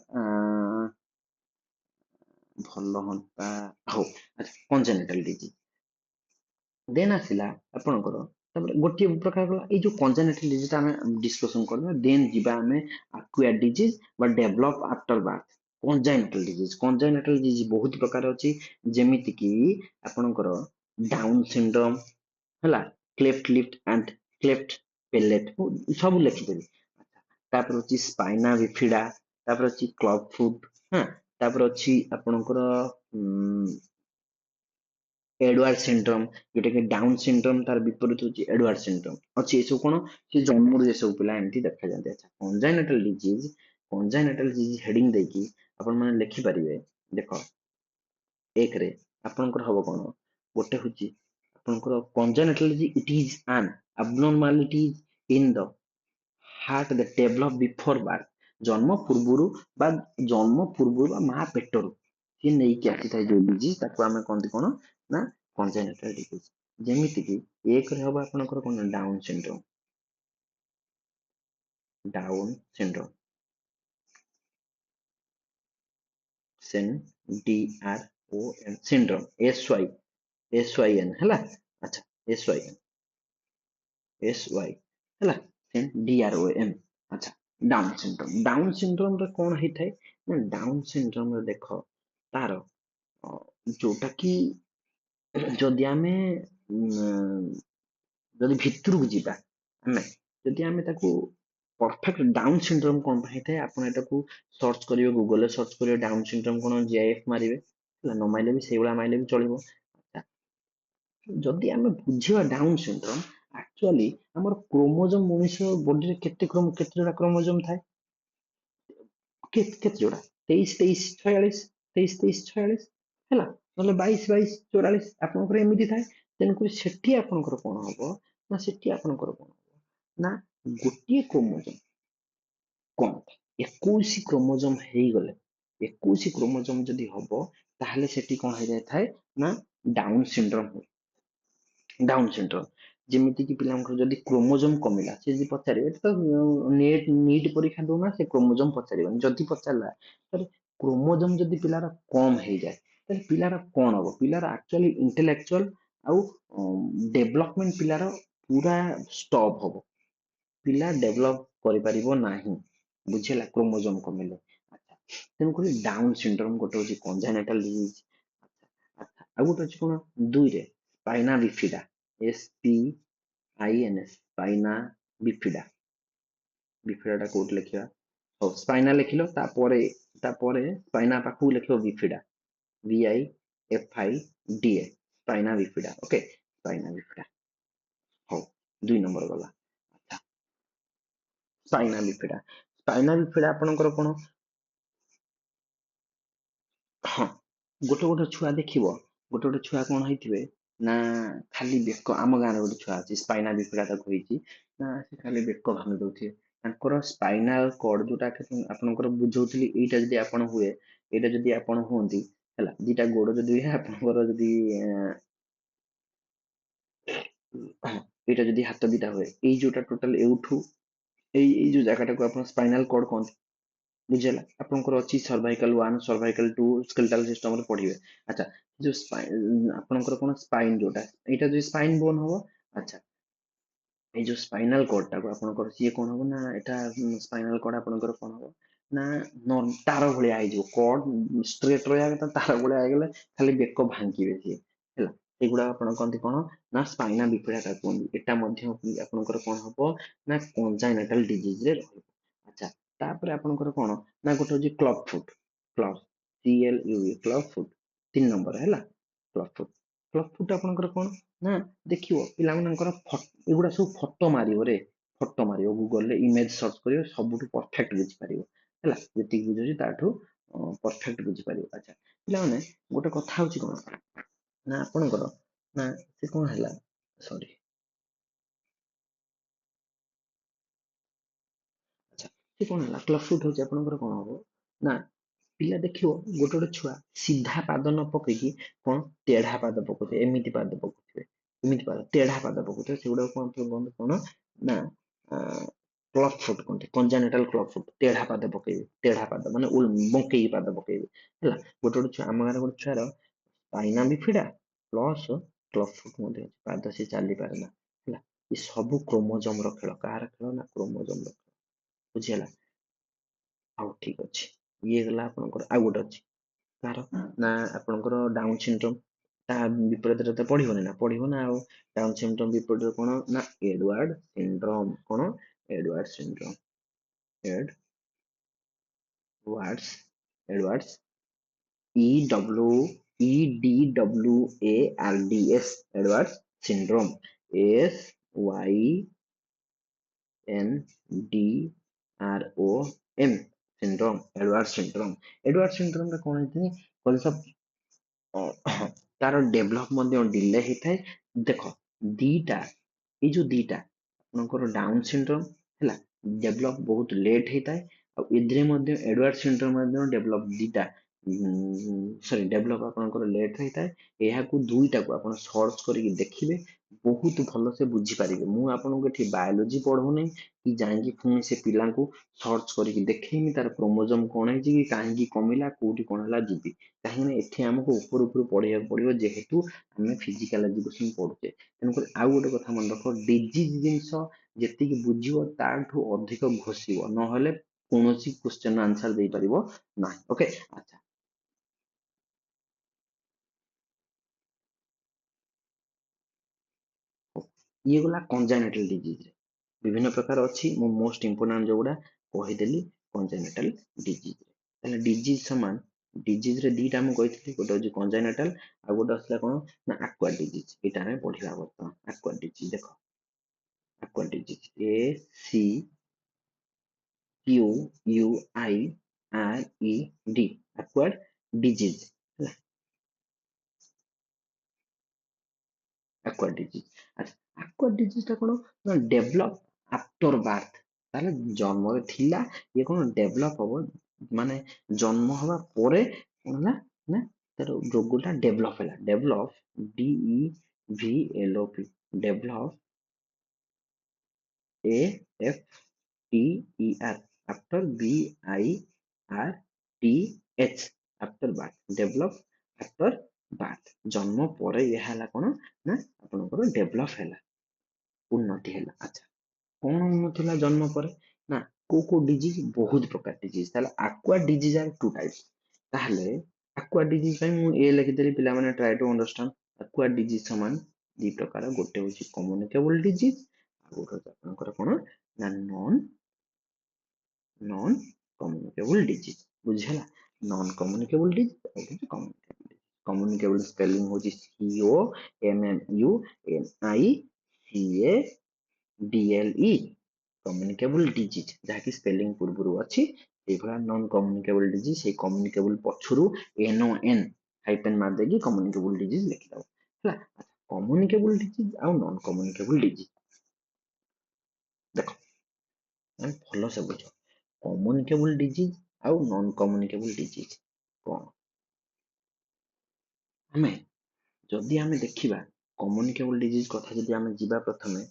ଭଲ ହୁଅନ୍ତା। ହଉ, ଆଚ୍ଛା, କଞ୍ଜାଇନାଟାଲ ଡିଜିଜ ଦେନ୍ ଆସିଲା ଆପଣଙ୍କର, ତାପରେ ଗୋଟିଏ ପ୍ରକାର ଗଲା ଏଇ ଯୋଉ କଞ୍ଜାଇନାଟାଲ ଡିଜିଜ ଟା ଆମେ ଡିସ୍କସନ କରିବା। ଦେନ୍ ଯିବା ଆମେ ଆକ୍ୱାର୍ଡ ଡିଜିଜ ବା ଡେଭଲପ ଆଫ୍ଟର ବାର୍ଥ। କଞ୍ଜାଇନାଟାଲ ଡିଜିଜ ବହୁତ ପ୍ରକାର ଅଛି, ଯେମିତି କି ଆପଣଙ୍କର ଡାଉନ ସିଣ୍ଡ୍ରୋମ ହେଲା, cleft lift and cleft pellet, ସବୁ ଲେଖିଦେବି। ତାପରେ ଅଛି ସ୍ପାଇନା ବିଫିଡା, ତାପରେ ଅଛି କ୍ଲବ ଫୁଟ, ହଁ, ତାପରେ ଅଛି ଆପଣଙ୍କର ଏଡୱାର୍ଡ ସିଣ୍ଡ୍ରୋମ, ଯୋଉଟା କି ଡାଉନ ସିଣ୍ଡ୍ରୋମ, ତାର ବିପରୀତ ହଉଛି ଏଡୱାର୍ଡ ସିଣ୍ଡ୍ରୋମ। ଅଛି ଏସବୁ କଣ, ସେ ଜନ୍ମରୁ ଏସବୁ ପିଲା ଏମିତି ଦେଖାଯାନ୍ତି। ଆଚ୍ଛା, କଞ୍ଜାଇନାଟାଲ ଡିଜିଜ ହେଡିଙ୍ଗ ଦେଇକି ଆପଣ ମାନେ ଲେଖିପାରିବେ। ଦେଖ, ଏକରେ ଆପଣଙ୍କର ହବ କଣ, ଗୋଟେ ହଉଛି ଆପଣଙ୍କର congenital it is an abnormality in the heart that develop before birth। ଜନ୍ମ ପୂର୍ବରୁ ବା ମା ପେଟରୁ ସିଏ ନେଇକି ଆସିଥାଏ ଯୋଉ ଡିଜିଜ, ତାକୁ ଆମେ କହନ୍ତି କଣ ନା congenital disease। ଯେମିତି କି ଏକରେ ହବ ଆପଣଙ୍କର କଣ, Down syndrome, Down syndrome syn D R O N syndrome, S Y N ହେଲା। ଆଚ୍ଛା, ଏସ୍ ୱାଇ ହେଲା, ଡି ଆର ଓ ଏନ୍। ଆଚ୍ଛା, ଡାଉନ ସିଣ୍ଡ୍ରୋମ ରେ କଣ ହେଇଥାଏ ନା, ଡାଉନ ସିଣ୍ଡ୍ରୋମ ରେ ଦେଖ ତାର ଯୋଉଟା କି ଯଦି ଆମେ ଯଦି ଭିତରକୁ ଯିବା, ଆମେ ଯଦି ଆମେ ତାକୁ ପରଫେକ୍ଟ ଡାଉନ ସିଣ୍ଡ୍ରୋମ କଣ ପାଇଁ ହେଇଥାଏ, ଆପଣ ଏଟାକୁ ସର୍ଚ୍ଚ କରିବେ, ଗୁଗଲରେ ସର୍ଚ୍ଚ କରିବେ ଡାଉନ ସିଣ୍ଡ୍ରୋମ କଣ, ଜିଆଇଏଫ ମାରିବେ ହେଲା, ନ ମାଇଲେ ବି ସେଇଭଳିଆ ମାଇଲେ ବି ଚଳିବ। ଯଦି ଆମେ ବୁଝିବା ଡାଉନ ସିଣ୍ଡ୍ରୋମ, ଆକ୍ଚୁଆଲି ଆମର କ୍ରୋମୋଜୋମ, ମଣିଷ ବଡିରେ କେତେଟା କ୍ରୋମୋଜୋମ ଥାଏ, କେତେ ଯୋଡା, 23 23 46, 23 23 46 ହେଲା, ନହେଲେ 22 22 44, ଆପଣଙ୍କର ଏମିତି ଥାଏ। ତେଣୁକରି ସେଠି ଆପଣଙ୍କର କଣ ହବ ନା, ସେଠି ଆପଣଙ୍କର କଣ ହବ ନା, ଗୋଟିଏ କ୍ରୋମୋଜୋମ କଣ, 21 କ୍ରୋମୋଜୋମ ହେଇଗଲେ, 21 କ୍ରୋମୋଜୋମ ଯଦି ହବ, ତାହେଲେ ସେଠି କଣ ହେଇଯାଇଥାଏ ନା, ଡାଉନ ସିଣ୍ଡ୍ରୋମ ହୁଏ। ଡାଉନ ସିଣ୍ଡ୍ରୋମ, ଯେମିତି କି ପିଲାଙ୍କର ଯଦି କ୍ରୋମୋଜୋମ କମିଲା, ସେ ଯଦି ପଚାରିବେ, ଏଠି ତ ନିଟ୍ ପରୀକ୍ଷା ଦଉନା, ସେ କ୍ରୋମୋଜୋମ ପଚାରିବନି। ଯଦି ପଚାରିଲା, ତାହେଲେ କ୍ରୋମୋଜୋମ ଯଦି ପିଲାର କମ ହେଇଯାଏ, ତାହେଲେ ପିଲାର କଣ ହବ, ପିଲାର ଆକ୍ଚୁଆଲି ଇଣ୍ଟେଲେକ୍ଚୁଆଲ ଆଉ ଡେଭଲପମେଣ୍ଟ ପିଲାର ପୁରା ଷ୍ଟପ ହବ, ପିଲା ଡେଭଲପ କରିପାରିବ ନାହିଁ। ବୁଝିହେଲା, କ୍ରୋମୋଜୋମ କମିଲେ। ତେଣୁକରି ଡାଉନ ସିଣ୍ଡ୍ରୋମ ଗୋଟେ ହଉଛି କଞ୍ଜାଇନାଟାଲ ଡିଜିଜ। ଆଉ ଗୋଟେ ଅଛି କଣ, ଦୁଇରେ ସ୍ପାଇନା ବିଫିଡା, SPINS, ସ୍ପାଇନା ବିଫିଡା। ବିଫିଡା ଟା କୋଉଠି ଲେଖିବା, ହଉ ସ୍ପାଇନା ଲେଖିଲ, ତାପରେ ସ୍ପାଇନା ପାଖକୁ ଲେଖିବ ବିଫିଡା, VIFIDA, ସ୍ପାଇନା ବିଫିଡା। ଓକେ, ସ୍ପାଇନା ବିଫିଡା। ହଉ, 2 ନମ୍ବର ଗଲା। ସ୍ପାଇନା ବିଫିଡା, ସ୍ପାଇନା ବିଫିଡା ଆପଣଙ୍କର କଣ, ହଁ, ଗୋଟେ ଛୁଆ ଦେଖିବ, ଗୋଟେ ଛୁଆ କଣ ହେଇଥିବେ ନା, ଖାଲି ବେକ, ଆମ ଗାଁରେ ଗୋଟେ ଛୁଆ ଅଛି, ସ୍ପାଇନା ବିଫିଡା ତାକୁ ହେଇଛି ନା, ସେ ଖାଲି ବେକ ଭାଙ୍ଗି ଦଉଥିବେ। ତାଙ୍କର ସ୍ପାଇନାଲ କର୍ଡ, ଯୋଉଟା ଆପଣଙ୍କର ବୁଝଉଥିଲି, ଏଇଟା ଯଦି ଆପଣ ହୁଏ, ଏଇଟା ଯଦି ଆପଣ ହୁଅନ୍ତି ହେଲା, ଦିଟା ଗୋଡ ଯଦି ହୁଏ, ଆପଣଙ୍କର ଯଦି ଏଇଟା ଯଦି ହାତ ଦିଟା ହୁଏ, ଏଇ ଯୋଉଟା ଟୋଟାଲ ଏଇଠୁ ଏଇ ଯୋଉ ଜାଗାଟାକୁ ଆପଣ ସ୍ପାଇନାଲ କର୍ଡ କହନ୍ତି, ବୁଝିହେଲା ଆପଣଙ୍କର ଅଛି ସର୍ଭାଇକାଲ 1 ସର୍ଭାଇକାଲ 2 ସ୍କେଲେଟାଲ ସିଷ୍ଟମରେ ପଢିବେ। ଆଚ୍ଛା ଯୋଉ ଆପଣଙ୍କର କଣ ସ୍ପାଇନ ଯୋଉଟା ଏଇଟା ଯୋଉ ସ୍ପାଇନ ବୋନ ହବ। ଆଚ୍ଛା ଏଇ ଯୋଉ ସ୍ପାଇନାଲ କର୍ଡଟାକୁ ଆପଣଙ୍କର ସିଏ କଣ ହବ ନା ଏଟା ସ୍ପାଇନାଲ କର୍ଡ ଆପଣଙ୍କର କଣ ହବ ନା ତାର ଭଳିଆ ହେଇଯିବ କର୍ଡ ଷ୍ଟ୍ରେଟ ରହିବା କଥା ତାର ଭଳିଆ ହେଇଗଲେ ଖାଲି ବେକ ଭାଙ୍ଗିବେ ସିଏ ହେଲା ଏଗୁଡା ଆପଣ କହନ୍ତି କଣ ନା ସ୍ପାଇନା ବିଫିଡା କୁହନ୍ତି ଏଟା ମଧ୍ୟ ଆପଣଙ୍କର କଣ ହବ ନା କଞ୍ଜାଇନାଟାଲ ଡିଜିଜରେ ରହିବ। ଆଚ୍ଛା ତାପରେ ଆପଣଙ୍କର କଣ ନା ଗୋଟେ ହଉଛି club foot club club foot 3 number ହେଲା କ୍ଲବ ଫୁଟ କ୍ଲବ ଫୁଟ ଆପଣଙ୍କର କଣ ନା ଦେଖିବ ପିଲାମାନଙ୍କର ଏଗୁଡା ସବୁ ଫଟୋ ମାରିବ ରେ ଫଟୋ ମାରିବ ଗୁଗଲରେ ଇମେଜ ସର୍ଚ୍ଚ କରିବ ସବୁଠୁ ପରଫେକ୍ଟ ବୁଝିପାରିବ ହେଲା ଯେତିକି ବୁଝୁଛି ତାଠୁ ପରଫେକ୍ଟ ବୁଝିପାରିବ। ଆଚ୍ଛା ପିଲାମାନେ ଗୋଟେ କଥା ହଉଛି କଣ ନା ଆପଣଙ୍କର ନା ସେ କଣ ହେଲା ସରି ଆଚ୍ଛା ସେ କଣ ହେଲା କ୍ଲବ ଫୁଟ ହଉଛି ଆପଣଙ୍କର କଣ ହବ ନା ପିଲା ଦେଖିବ ଗୋଟେ ଗୋଟେ ଛୁଆ ସିଧା ପାଦ ନ ପକେଇକି କଣ ତେଢା ପାଦ ପକଉଥିବେ ଏମିତି ପାଦ ପକଉଥିବେ ଏମିତି ପାଦ ତେଢା ପାଦ ପକଉଥିବେ ସେଗୁଡାକୁ କଣ କୁହନ୍ତି କଣ ନା କ୍ଲବ ଫୁଟ କୁହନ୍ତି କଞ୍ଜାନିଟାଲ କ୍ଲବ ଫୁଟ ତେଢା ପାଦ ପକେଇବେ ତେଢା ପାଦ ମାନେ ବଙ୍କେଇକି ପାଦ ପକେଇବେ ହେଲା ଗୋଟେ ଗୋଟେ ଛୁଆ ଆମ ଗାଁରେ ଗୋଟେ ଛୁଆର ସ୍ପାଇନା ବିଫିଡା ପ୍ଲସ କ୍ଲବ ଫୁଟ ମଧ୍ୟ ଅଛି ପାଦ ସେ ଚାଲି ପାରେ ନା ହେଲା ଏ ସବୁ କ୍ରୋମୋଜମ ର ଖେଳ କାହାର ଖେଳ ନା କ୍ରୋମୋଜମ ର ଖେଳ ବୁଝିହେଲା। ହଉ ଠିକ ଅଛି ଇଏ ହେଲା ଆପଣଙ୍କର ଆଉ ଗୋଟେ ଅଛି କାହାର ନା ଆପଣଙ୍କର ଡାଉନ ସିଣ୍ଡ୍ରୋମ ତା ବିପରୀତରେ ତ ପଢିବନି ନା ପଢିବ ନା ଆଉ ଡାଉନ ସିଣ୍ଡ୍ରୋମ ବିପରୀତରେ କଣ ନା ଏଡୱାର୍ଡ ସିଣ୍ଡ୍ରୋମ କଣ Edward syndrome Edwards E W E D W A R D S Edward syndrome S Y N D R O M syndrome Edward syndrome ରେ କଣ ହେଇଥାଏ କହିଲେ ତ ତାର ଡେଭଲପ ମଧ୍ୟ ଡିଲେ ହେଇଥାଏ ଦେଖ ଦିଟା ଏଇ ଯୋଉ ଦିଟା ଆପଣଙ୍କର ଡାଉନ ସିଣ୍ଡ୍ରୋମ ହେଲା ଡେଭଲପ ବହୁତ ଲେଟ୍ ହେଇଥାଏ ଆଉ ଏଥିରେ ମଧ୍ୟ ଏଡୱାର୍ଡ ସିଣ୍ଡ୍ରୋମ ମଧ୍ୟ ଡେଭଲପ ଦିଟା ସରି ଡେଭଲପ ଆପଣଙ୍କର ଲେଟ୍ ହେଇଥାଏ ଏହାକୁ ଦୁଇଟାକୁ ଆପଣ ସର୍ଚ୍ଚ କରିକି ଦେଖିବେ ବହୁତ ଭଲସେ ବୁଝିପାରିବେ ମୁଁ ଆପଣଙ୍କୁ ଏଠି ବାୟୋଲୋଜି ପଢଉନି କି ଯାଇକି ପୁଣି ସେ ପିଲାଙ୍କୁ ସର୍ଚ୍ଚ କରିକି ଦେଖେଇମି ତାର କ୍ରୋମୋଜୋମ କଣ ହେଇଛି କି କାହିଁକି କମିଲା କୋଉଠି କଣ ହେଲା ଯିବି କାହିଁକିନା ଏଠି ଆମକୁ ଉପରୁ ଉପରୁ ପଢିବାକୁ ପଡିବ ଯେହେତୁ ଆମେ ଫିଜିକାଲ ଏଜୁକେସନ ପଢୁଛେ ତେଣୁକରି ଆଉ ଗୋଟେ କଥା ମନେ ରଖ ଡିଜିଜ ଜିନିଷ ଯେତିକି ବୁଝିବ ତାଠୁ ଅଧିକ ଘୋଷିବ ନହେଲେ କୌଣସି କ୍ୱେଶ୍ଚନ ଆନ୍ସର ଦେଇପାରିବ ନାହିଁ ଓକେ ଆଚ୍ଛା ଇଏ ଗଲା କଞ୍ଜାଇନାଟାଲ ଡିଜିଜ ବିଭିନ୍ନ ପ୍ରକାର ଅଛି ମୁଁ ମୋଷ୍ଟ ଇମ୍ପୋର୍ଟାଣ୍ଟ ଯୋଉଗୁଡା କହିଦେଲି କଞ୍ଜାଇନାଟାଲ ଡିଜିଜ ତାହେଲେ ଡିଜିଜ ସମାନ ଡିଜିଜ ରେ ଦିଟା ମୁଁ କହିଥିଲି ଗୋଟେ ହଉଛି କଞ୍ଜାଇନାଟାଲ ଆଉ ଗୋଟେ ଆସିଲା କଣ ନା ଆକ୍ୱାର ଡିଜିଜ ଏଇଟା ଆମେ ପଢିବା ବର୍ତ୍ତମାନ ଆକ୍ୱାର ଡିଜିଜ ଦେଖ acquired disease A C Q U I R E D acquired disease ହେଲା ଆକ୍ୱାର ଡିଜିଜ ଆଚ୍ଛା ଆକ୍ୱାର ଡିଜିଜ ଟା କଣ ନା ଡେଭଲପ ଆଫ୍ଟର ବାର୍ଥ ତାହେଲେ ଜନ୍ମରେ ଥିଲା ଇଏ କଣ ଡେଭଲପ ହବ ମାନେ ଜନ୍ମ ହବା ପରେ କଣ ହେଲା ନା ତାର ରୋଗଟା ଡେଭଲପ ହେଲା develop D E V L O P develop A F T E R after B I R T H after birth develop after birth जन्म ପରେ ଏହା ହେଲା କଣ ନା ଆପଣଙ୍କର ଡେଭଲପ ହେଲା ଉନ୍ନତି ହେଲା ଆଚ୍ଛା କଣ ଉନ୍ନତି ହେଲା ଜନ୍ମ ପରେ ନା କୋଉ କୋଉ ଡିଜିଜ ବହୁତ ପ୍ରକାର ଡିଜିଜ ତାହେଲେ ଆକ୍ୱାର ଡିଜିଜ ଆର୍ ଟୁ ଟାଇପ୍ସ ତାହେଲେ ଆକ୍ୱାର ଡିଜିଜ ପାଇଁ ମୁଁ ଏ ଲେଖିଦେଲି ପିଲାମାନେ ଟ୍ରାଏ ଟୁ ଅଣ୍ଡରଷ୍ଟାଣ୍ଡ ଆକ୍ୱାର ଡିଜିଜ ସମାନ ଦି ପ୍ରକାର ଗୋଟେ ହଉଛି କମ୍ୟୁନିକେବଲ ଡିଜିଜ ଆଉ ଗୋଟେ ହଉଛି ଆପଣଙ୍କର କଣ ନା ନନ୍ କମ୍ୟୁନିକେବଲ ଡିଜିଜ ବୁଝିହେଲା ନନ୍ କମ୍ୟୁନିକେବଲ ଡିଜିଜ ଆଉ ହଉଛି କମ୍ୟୁନିକେବଲ ଡିଜିଜ କମ୍ୟୁନିକେବଲ ସ୍ପେଲିଂ ହଉଛି C O M M U N I C A D L E communicable disease ଯାହାକି ସ୍ପେଲିଂ ପୂର୍ବରୁ ଅଛି ସେଇଭଳିଆ ନନ୍ କମ୍ୟୁନିକେବଲ ଡିଜିଜ ସେଇ କମ୍ୟୁନିକେବଲ ପଛରୁ ଏନ ଓ ଏନ ହାଇପେନ ମାରିଦେଇକି କମ୍ୟୁନିକେବଲ ଡିଜିଜ ଲେଖିଦବ ହେଲା କମ୍ୟୁନିକେବଲ ଡିଜିଜ ଆଉ ନନ୍ କମ୍ୟୁନିକେବଲ ଡିଜିଜ ଦେଖ ଆମେ ଭଲସେ ବୁଝ କମ୍ୟୁନିକେବଲ ଡିଜିଜ ଆଉ ନନ୍ କମ୍ୟୁନିକେବଲ ଡିଜିଜ କଣ ଆମେ ଯଦି ଆମେ ଦେଖିବା କମ୍ୟୁନିକେବଲ ଡିଜିଜ କଥା ଯଦି ଆମେ ଯିବା ପ୍ରଥମେ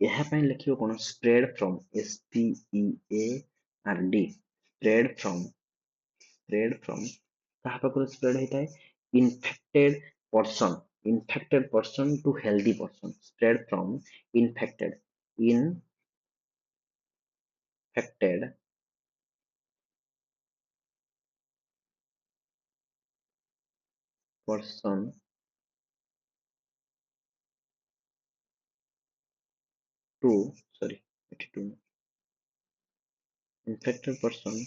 ଏହା ପାଇଁ ଲେଖିବ କଣ spread from S P E A R D spread from କାହା ପାଖରୁ ସ୍ପ୍ରେଡ ହେଇଥାଏ? Infected person to healthy person. Spread from infected person to sorry ଏଠି to infected person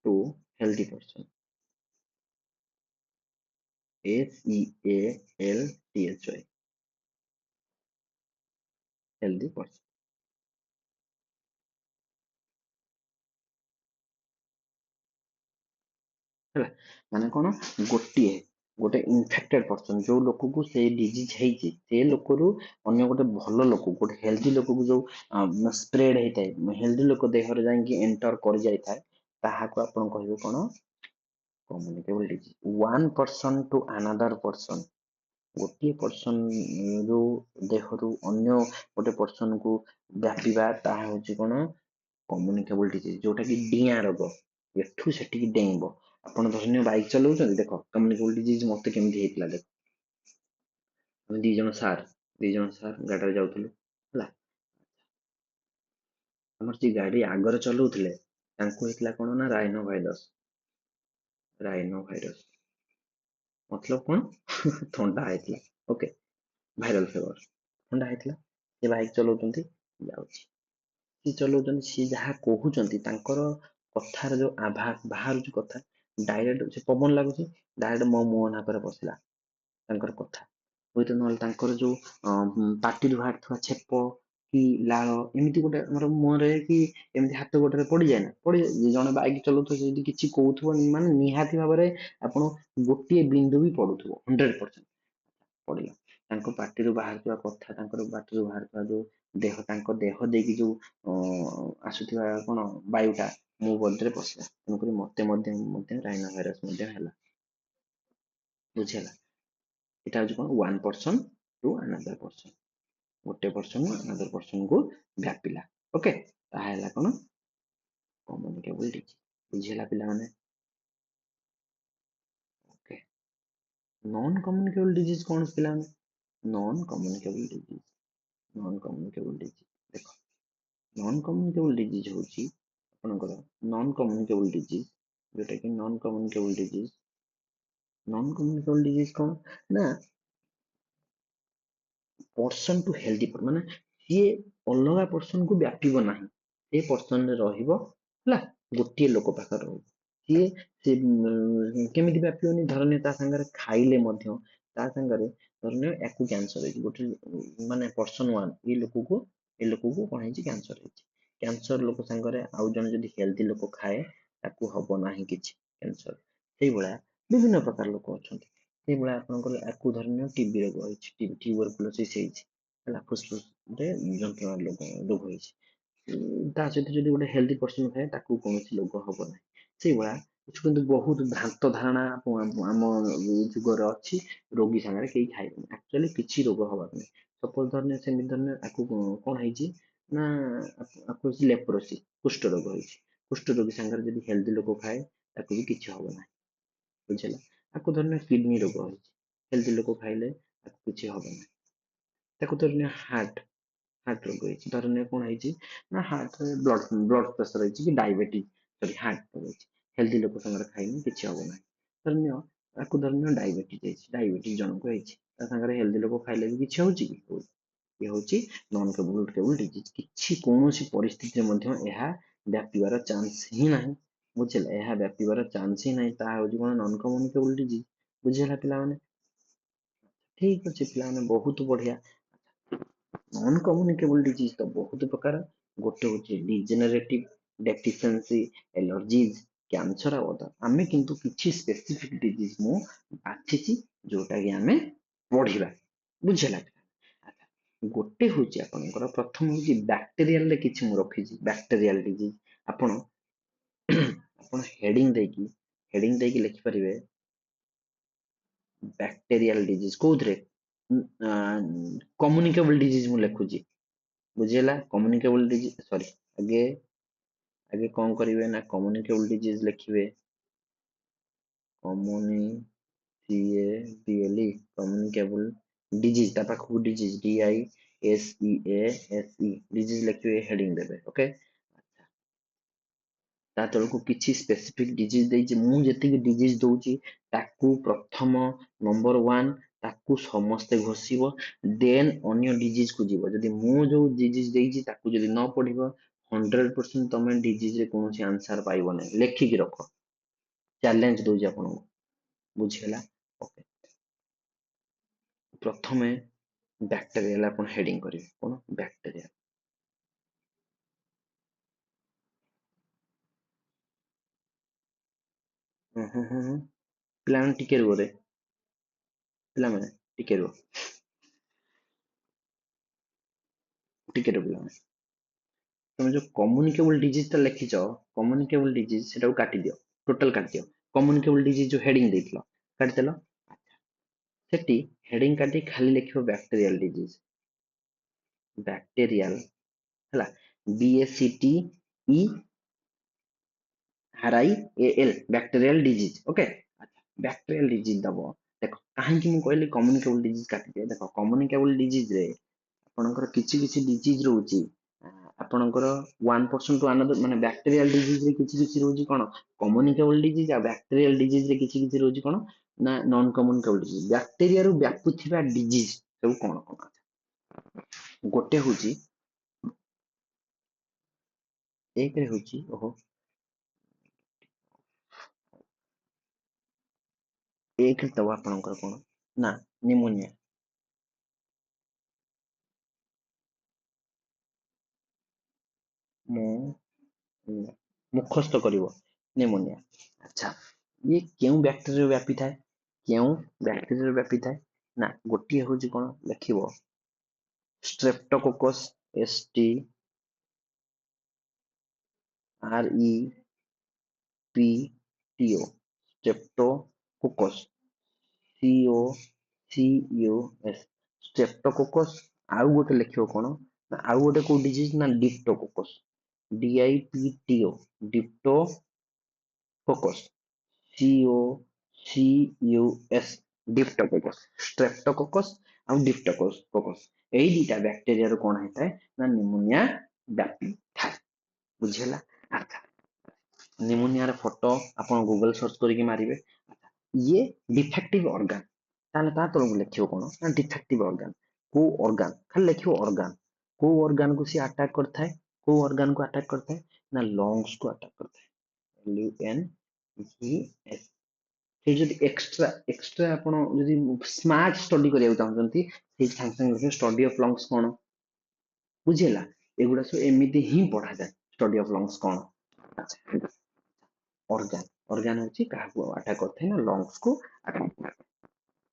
to healthy person. Healthy healthy person। ହେଲା ମାନେ କଣ? ଗୋଟିଏ ଗୋଟେ infected person ଯୋଉ ଲୋକକୁ ସେଇ ଡିଜିଜ ହେଇଛି ସେ ଲୋକରୁ ଅନ୍ୟ ଗୋଟେ ଭଲ ଲୋକ ଗୋଟେ ହେଲ୍ଦି ଲୋକକୁ ଯୋଉ ସ୍ପ୍ରେଡ ହେଇଥାଏ ହେଲ୍ଦି ଲୋକ ଦେହରେ ଯାଇକି ଏଣ୍ଟର କରି ଯାଇଥାଏ ତାହାକୁ ଆପଣ କହିବେ କଣ? Communicable disease. One person to another person ଗୋଟିଏ ପର୍ସନ ରୁ ଦେହରୁ ଅନ୍ୟ ଗୋଟେ ପର୍ସନ କୁ ବ୍ୟାପିବା ତାହା ହଉଛି କଣ? Communicable disease. ଯୋଉଟା କି ଡିଆଁ ରୋଗ ଏଠୁ ସେଠିକି ଡେଇଁବ। ଆପଣ ଧରିନିଅ ବାଇକ ଚଲାଉଛନ୍ତି ଦେଖ କମ୍ୟୁନିକେବଲ ଡିଜିଜ ମତେ କେମିତି ହେଇଥିଲା ଦେଖ। ଆମେ ଦି ଜଣ ସାର୍ ଗାଡିରେ ଯାଉଥିଲୁ ହେଲା ଆମର ଯିଏ ଗାଡି ଆଗରେ ଚଲାଉଥିଲେ ତାଙ୍କୁ ହେଇଥିଲା କଣ ନା ରାଇନୋ ଭାଇରସ ମତଲବ କଣ ଥଣ୍ଡା ହେଇଥିଲା। ଓକେ ଭାଇରାଲ ଫିଭର ଥଣ୍ଡା ହେଇଥିଲା ସେ ବାଇକ ଚଲାଉଛନ୍ତି ଯାଉଛି ସିଏ ଚଲାଉଛନ୍ତି ସିଏ ଯାହା କହୁଛନ୍ତି ତାଙ୍କର କଥାର ଯୋଉ ଆଭାସ ବାହାରୁଛି କଥା ଡାଇରେକ୍ଟ ସେ ପବନ ଲାଗୁଛି ଡାଇରେକ୍ଟ ମୋ ମୁହଁ ନାକରେ ପଶିଲା ତାଙ୍କର କଥା ହୁଏତ ନହେଲେ ତାଙ୍କର ଯୋଉ ପାଟିରୁ ବାହାରୁଥିବା ଛେପ କି ଲାଳ ଏମିତି ଗୋଟେ ଆମର ମୁହଁରେ କି ଏମିତି ହାତ ଗୋଡରେ ପଡିଯାଏ ନା ପଡି ଜଣେ ବାଇକ ଚଲାଉଥିବ ଯଦି କିଛି କହୁଥିବ ମାନେ ନିହାତି ଭାବରେ ଆପଣ ଗୋଟିଏ ବିନ୍ଦୁ ବି ପଡୁଥିବ 100% ପଡିଲା ତାଙ୍କ ପାଟିରୁ ବାହାରୁଥିବା କଥା ତାଙ୍କର ପାଟିରୁ ବାହାରୁଥିବା ଯୋଉ ତାଙ୍କ ଦେହ ଦେଇକି ଯୋଉ ଆସୁଥିବା କଣ ବାୟୁଟା ମୋ ବଡିରେ ପଶିଲା ତେଣୁକରି ମତେ ମଧ୍ୟ ରାଇନୋ ଭାଇରସ ମଧ୍ୟ ହେଲା ବୁଝିହେଲା। ଏଇଟା ହଉଛି କଣ? One person to another person ଗୋଟେ ପର୍ସନ ଆନାଦର ପର୍ସନ କୁ ବ୍ୟାପିଲା। ଓକେ ତାହା ହେଲା କଣ? Communicable disease. ବୁଝିହେଲା ପିଲାମାନେ? ଓକେ ନନ୍ କମ୍ୟୁନିକେବଲ ଡିଜିଜ କଣ ପିଲାମାନେ? ନନ୍ କମ୍ୟୁନିକେବଲ ଡିଜିଜ ଦେଖ ନନ୍ କମ୍ୟୁନିକେବଲ ଡିଜିଜ ହଉଛି ଆପଣଙ୍କର ଯୋଉଟା କି ନନ୍ କମ୍ୟୁନିକେବଲ ଡିଜିଜ କଣ ନା ପର୍ସନ ଟୁ ହେଲ୍ଦି ମାନେ ସିଏ ଅଲଗା ପର୍ସନ କୁ ବ୍ୟାପିବ ନାହିଁ ସେ ପର୍ସନରେ ରହିବ ହେଲା ଗୋଟିଏ ଲୋକ ପାଖରେ ରହିବ ସିଏ କେମିତି ବ୍ୟାପିବନି ଧରନିଅ ତା ସାଙ୍ଗରେ ଖାଇଲେ ମଧ୍ୟ ତା ସାଙ୍ଗରେ ଧରିନିଅ ୟାକୁ କ୍ୟାନ୍ସର ହେଇଛି ଗୋଟେ ମାନେ ପର୍ସନ ୱାନ ଏ ଲୋକକୁ କଣ ହେଇଛି କ୍ୟାନ୍ସର ହେଇଛି କ୍ୟାନ୍ସର ଲୋକ ସାଙ୍ଗରେ ଆଉ ଜଣେ ଯଦି ହେଲ୍ଦି ଲୋକ ଖାଏ ତାକୁ ହବ ନାହିଁ କିଛି କ୍ୟାନ୍ସର ସେଇଭଳିଆ ବିଭିନ୍ନ ପ୍ରକାର ଲୋକ ଅଛନ୍ତି ସେଇଭଳିଆ ଆପଣଙ୍କର ୟାକୁ ଧରିନିଅ ଟିବି ରୋଗ ହେଇଛି ଟ୍ୟୁବରକୁଲୋସିସ୍ ହେଇଛି ହେଲା ଫୁସଫୁସରେ ଯନ୍ତ୍ରଣା ରୋଗ ହେଇଛି ତା ସହିତ ଯଦି ଗୋଟେ ହେଲ୍ଦି ପର୍ସନ ଖାଏ ତାକୁ କୌଣସି ରୋଗ ହବ ନାହିଁ ସେଇଭଳିଆ କିନ୍ତୁ ବହୁତ ଭ୍ରାନ୍ତ ଧାରଣା ଆମ ଯୁଗରେ ଅଛି ରୋଗୀ ସାଙ୍ଗରେ କେହି ଖାଇବେନି ଆକ୍ଚୁଆଲି କିଛି ରୋଗ ହବାର ନାହିଁ ସପୋଜ ଧରିନିଅ ସେମିତି ଧରିନିଅ ଆକୁ କଣ ହେଇଛି ନା ଆକୁ ହଉଛି ଲେପ୍ରୋସି କୁଷ୍ଠ ରୋଗ ହେଇଛି କୁଷ୍ଠ ରୋଗୀ ସାଙ୍ଗରେ ଯଦି ହେଲ୍ଦି ଲୋକ ଖାଏ ତାକୁ ବି କିଛି ହବ ନାହିଁ ବୁଝିଲା ଆକୁ ଧରିନିଅ କିଡନୀ ରୋଗ ହେଇଛି ହେଲ୍ଦି ଲୋକ ଖାଇଲେ ତାକୁ କିଛି ହବ ନାହିଁ ତାକୁ ଧରିନିଅ ହାର୍ଟ ରୋଗ ହେଇଛି ଧରିନିଅ କଣ ହେଇଛି ନା ହାର୍ଟରେ ବ୍ଲଡ ପ୍ରେସର ହେଇଛି କି ଡାଇବେଟିସ ସରି ହାର୍ଟ ରୋଗ ହେଇଛି ହେଲ୍ଦି ଲୋକ ସାଙ୍ଗରେ ଖାଇଲେ କିଛି ହବ ନାହିଁ ଧରିନିଅ ଡାଇବେଟିସ ଜଣଙ୍କୁ ହେଇଛି ତା ସାଙ୍ଗରେ ହେଲ୍ଦି ଲୋକ ଖାଇଲେ ବି କିଛି ହଉଛି କି ଇଏ ହଉଛି ନନ୍ କମ୍ୟୁନିକେବଲ ଡିଜିଜ କିଛି କୌଣସି ପରିସ୍ଥିତିରେ ମଧ୍ୟ ଏହା ବ୍ୟାପିବାର ଚାନ୍ସ ହିଁ ନାହିଁ ବୁଝିଲା ଏହା ବ୍ୟାପିବାର ଚାନ୍ସ ହିଁ ନାହିଁ ତାହା ହଉଛି କଣ ନନ୍ କମ୍ୟୁନିକେବଲ ଡିଜିଜ ବୁଝିହେଲା ପିଲାମାନେ ଠିକ ଅଛି ପିଲାମାନେ ବହୁତ ବଢିଆ ନନ୍ କମ୍ୟୁନିକେବଲ ଡିଜିଜ ତ ବହୁତ ପ୍ରକାର ଗୋଟେ ହଉଛି ଡିଜେନେରେଟିଭ ଡେଫିସିଏନ୍ସି ଏଲର୍ଜିଜ କ୍ୟାନ୍ସର ଆଉ ଅଦର ଆମେ କିନ୍ତୁ କିଛି ସ୍ପେସିଫିକ ଡିଜିଜ ମୁଁ ବାଛିଛି ଯୋଉଟା କି ଆମେ ପଢିବା ବୁଝିହେଲା ଗୋଟେ ହଉଛି ଆପଣଙ୍କର ପ୍ରଥମ ହଉଛି ବ୍ୟାକ୍ଟେରିଆଲରେ କିଛି ମୁଁ ରଖିଛି ବ୍ୟାକ୍ଟେରିଆଲ ଡିଜିଜ ଆପଣ ଆପଣ ହେଡିଙ୍ଗ ଦେଇକି ଲେଖିପାରିବେ ବ୍ୟାକ୍ଟେରିଆଲ ଡିଜିଜ କୋଉଥିରେ କମ୍ୟୁନିକେବଲ ଡିଜିଜ ମୁଁ ଲେଖୁଛି ବୁଝିହେଲା କମ୍ୟୁନିକେବଲ ଡିଜିଜ ସରି ଆଗେ आगे कौन करेंगे ना कम्युनिकेबल डिजीज लिखिए कम्युनिकेबल डिजीज ता पाखु डिजीज DISEASE डिजीज लिखिए हेडिंग देबे ओके ता तळकु किछि स्पेसिफिक डिजीज देछि मु जेति डिजीज दउछि ताकु प्रथम नंबर 1 ताकु समस्ते घोषिबो देन अन्य डिजीज को जीवो जदि मु जो डिजीज देछि ताकु जदि न पढिबो 100% तमे डिजीज रे कोनोसी आंसर पाइबो नै लेखि कि रखो चैलेंज दउछि आपन बुझियला ओके प्रथमे बैक्टीरियल अपन हेडिंग करिवे कोन बैक्टीरिया प्लान टिके रे पिला माने टिके रो टिके रो पिला माने तुम जो कम्युनिकेबल डिजीज ता लिखिଛ कम्युनिकेबल डिजीज सेटा काटी दियो टोटल काटी दियो कम्युनिकेबल डिजीज जो हेडिंग देथिलो काटी देलो सेटी हेडिंग काटी खाली लिखियो बैक्टीरियल डिजीज बैक्टीरियल हला BACTERIAL bacterial disease okay bacterial disease दबो देखो काहे कि मु कहली कम्युनिकेबल डिजीज काटी दियो देखो कम्युनिकेबल डिजीज रे आपणकर किछि किछि डिजीज रहउची आपणकर 1% टू अनदर माने बैक्टीरियल डिजीज रे किछि किछि रहउची कोन कम्युनिकेबल डिजीज आ बैक्टीरियल डिजीज रे किछि किछि रहउची कोन ना नॉन कम्युनिकेबल डिजीज बैक्टीरिया रु व्यापुथिबा डिजीज सब कोन कोन गोटे होची एक रे होची ओहो एक रे तब आपणकर कोन ना निमोनिया मु मुखस्त करिवो निमोनिया अच्छा ये केउ बैक्टीरिया व्यापी थाए केउ बैक्टीरिया व्यापी थाए ना गोटे होची कोन लिखिबो streptococcus STREPTO streptococcus COCUS streptococcus आउ गोटे लिखिबो कोन ना आउ गोटे को डिजीज ना डिप्टोकोकस DIPTO डिप्टोकोकस COCUS डिप्टोकोकस स्ट्रेप्टोकोकस और डिप्टोकोकस एई दीटा बैक्टीरिया रो कोन हेताय ना निमोनिया व्यापी थाए बुझियला अच्छा निमोनिया रे फोटो आपण गूगल सर्च करके मारिबे ये डिफेक्टिव ऑर्गन ताले ता तो लिखियो कोन ना डिफेक्टिव ऑर्गन को ऑर्गन खाली लिखियो ऑर्गन को ऑर्गन को सी अटैक करता है को ऑर्गन को अटैक करता है ना लंग्स को अटैक करता है LUNGS फिर जदि एक्स्ट्रा एक्स्ट्रा आपण जदि स्मार्ट स्टडी करिया चाहछंती से संग संग लिखियो स्टडी ऑफ लंग्स कोन बुझियला एगुडा सब एमिति ही पढ़ा जाए स्टडी ऑफ लंग्स कोन अच्छा ऑर्गन ऑर्गन होची काहा अटैक करथे ना लंग्स को अटैक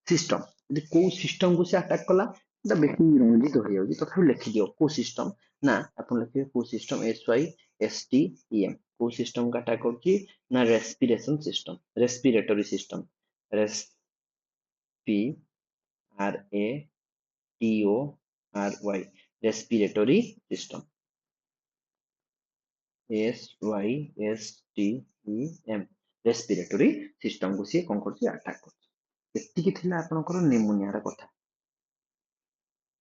सिस्टम यदि को सिस्टम को से अटैक कला तो बेसी रंजित हो जाउची तथा लिखि दियो को सिस्टम ना अपन लिखियो को सिस्टम SYSTEM को सिस्टम का अटैक करची ना respiration system respiratory system RESPIRATORY respiratory system SYSTEM respiratory system को सी कोन करची अटैक करची एतिकी थिला आपनकर निमोनिया रा कथा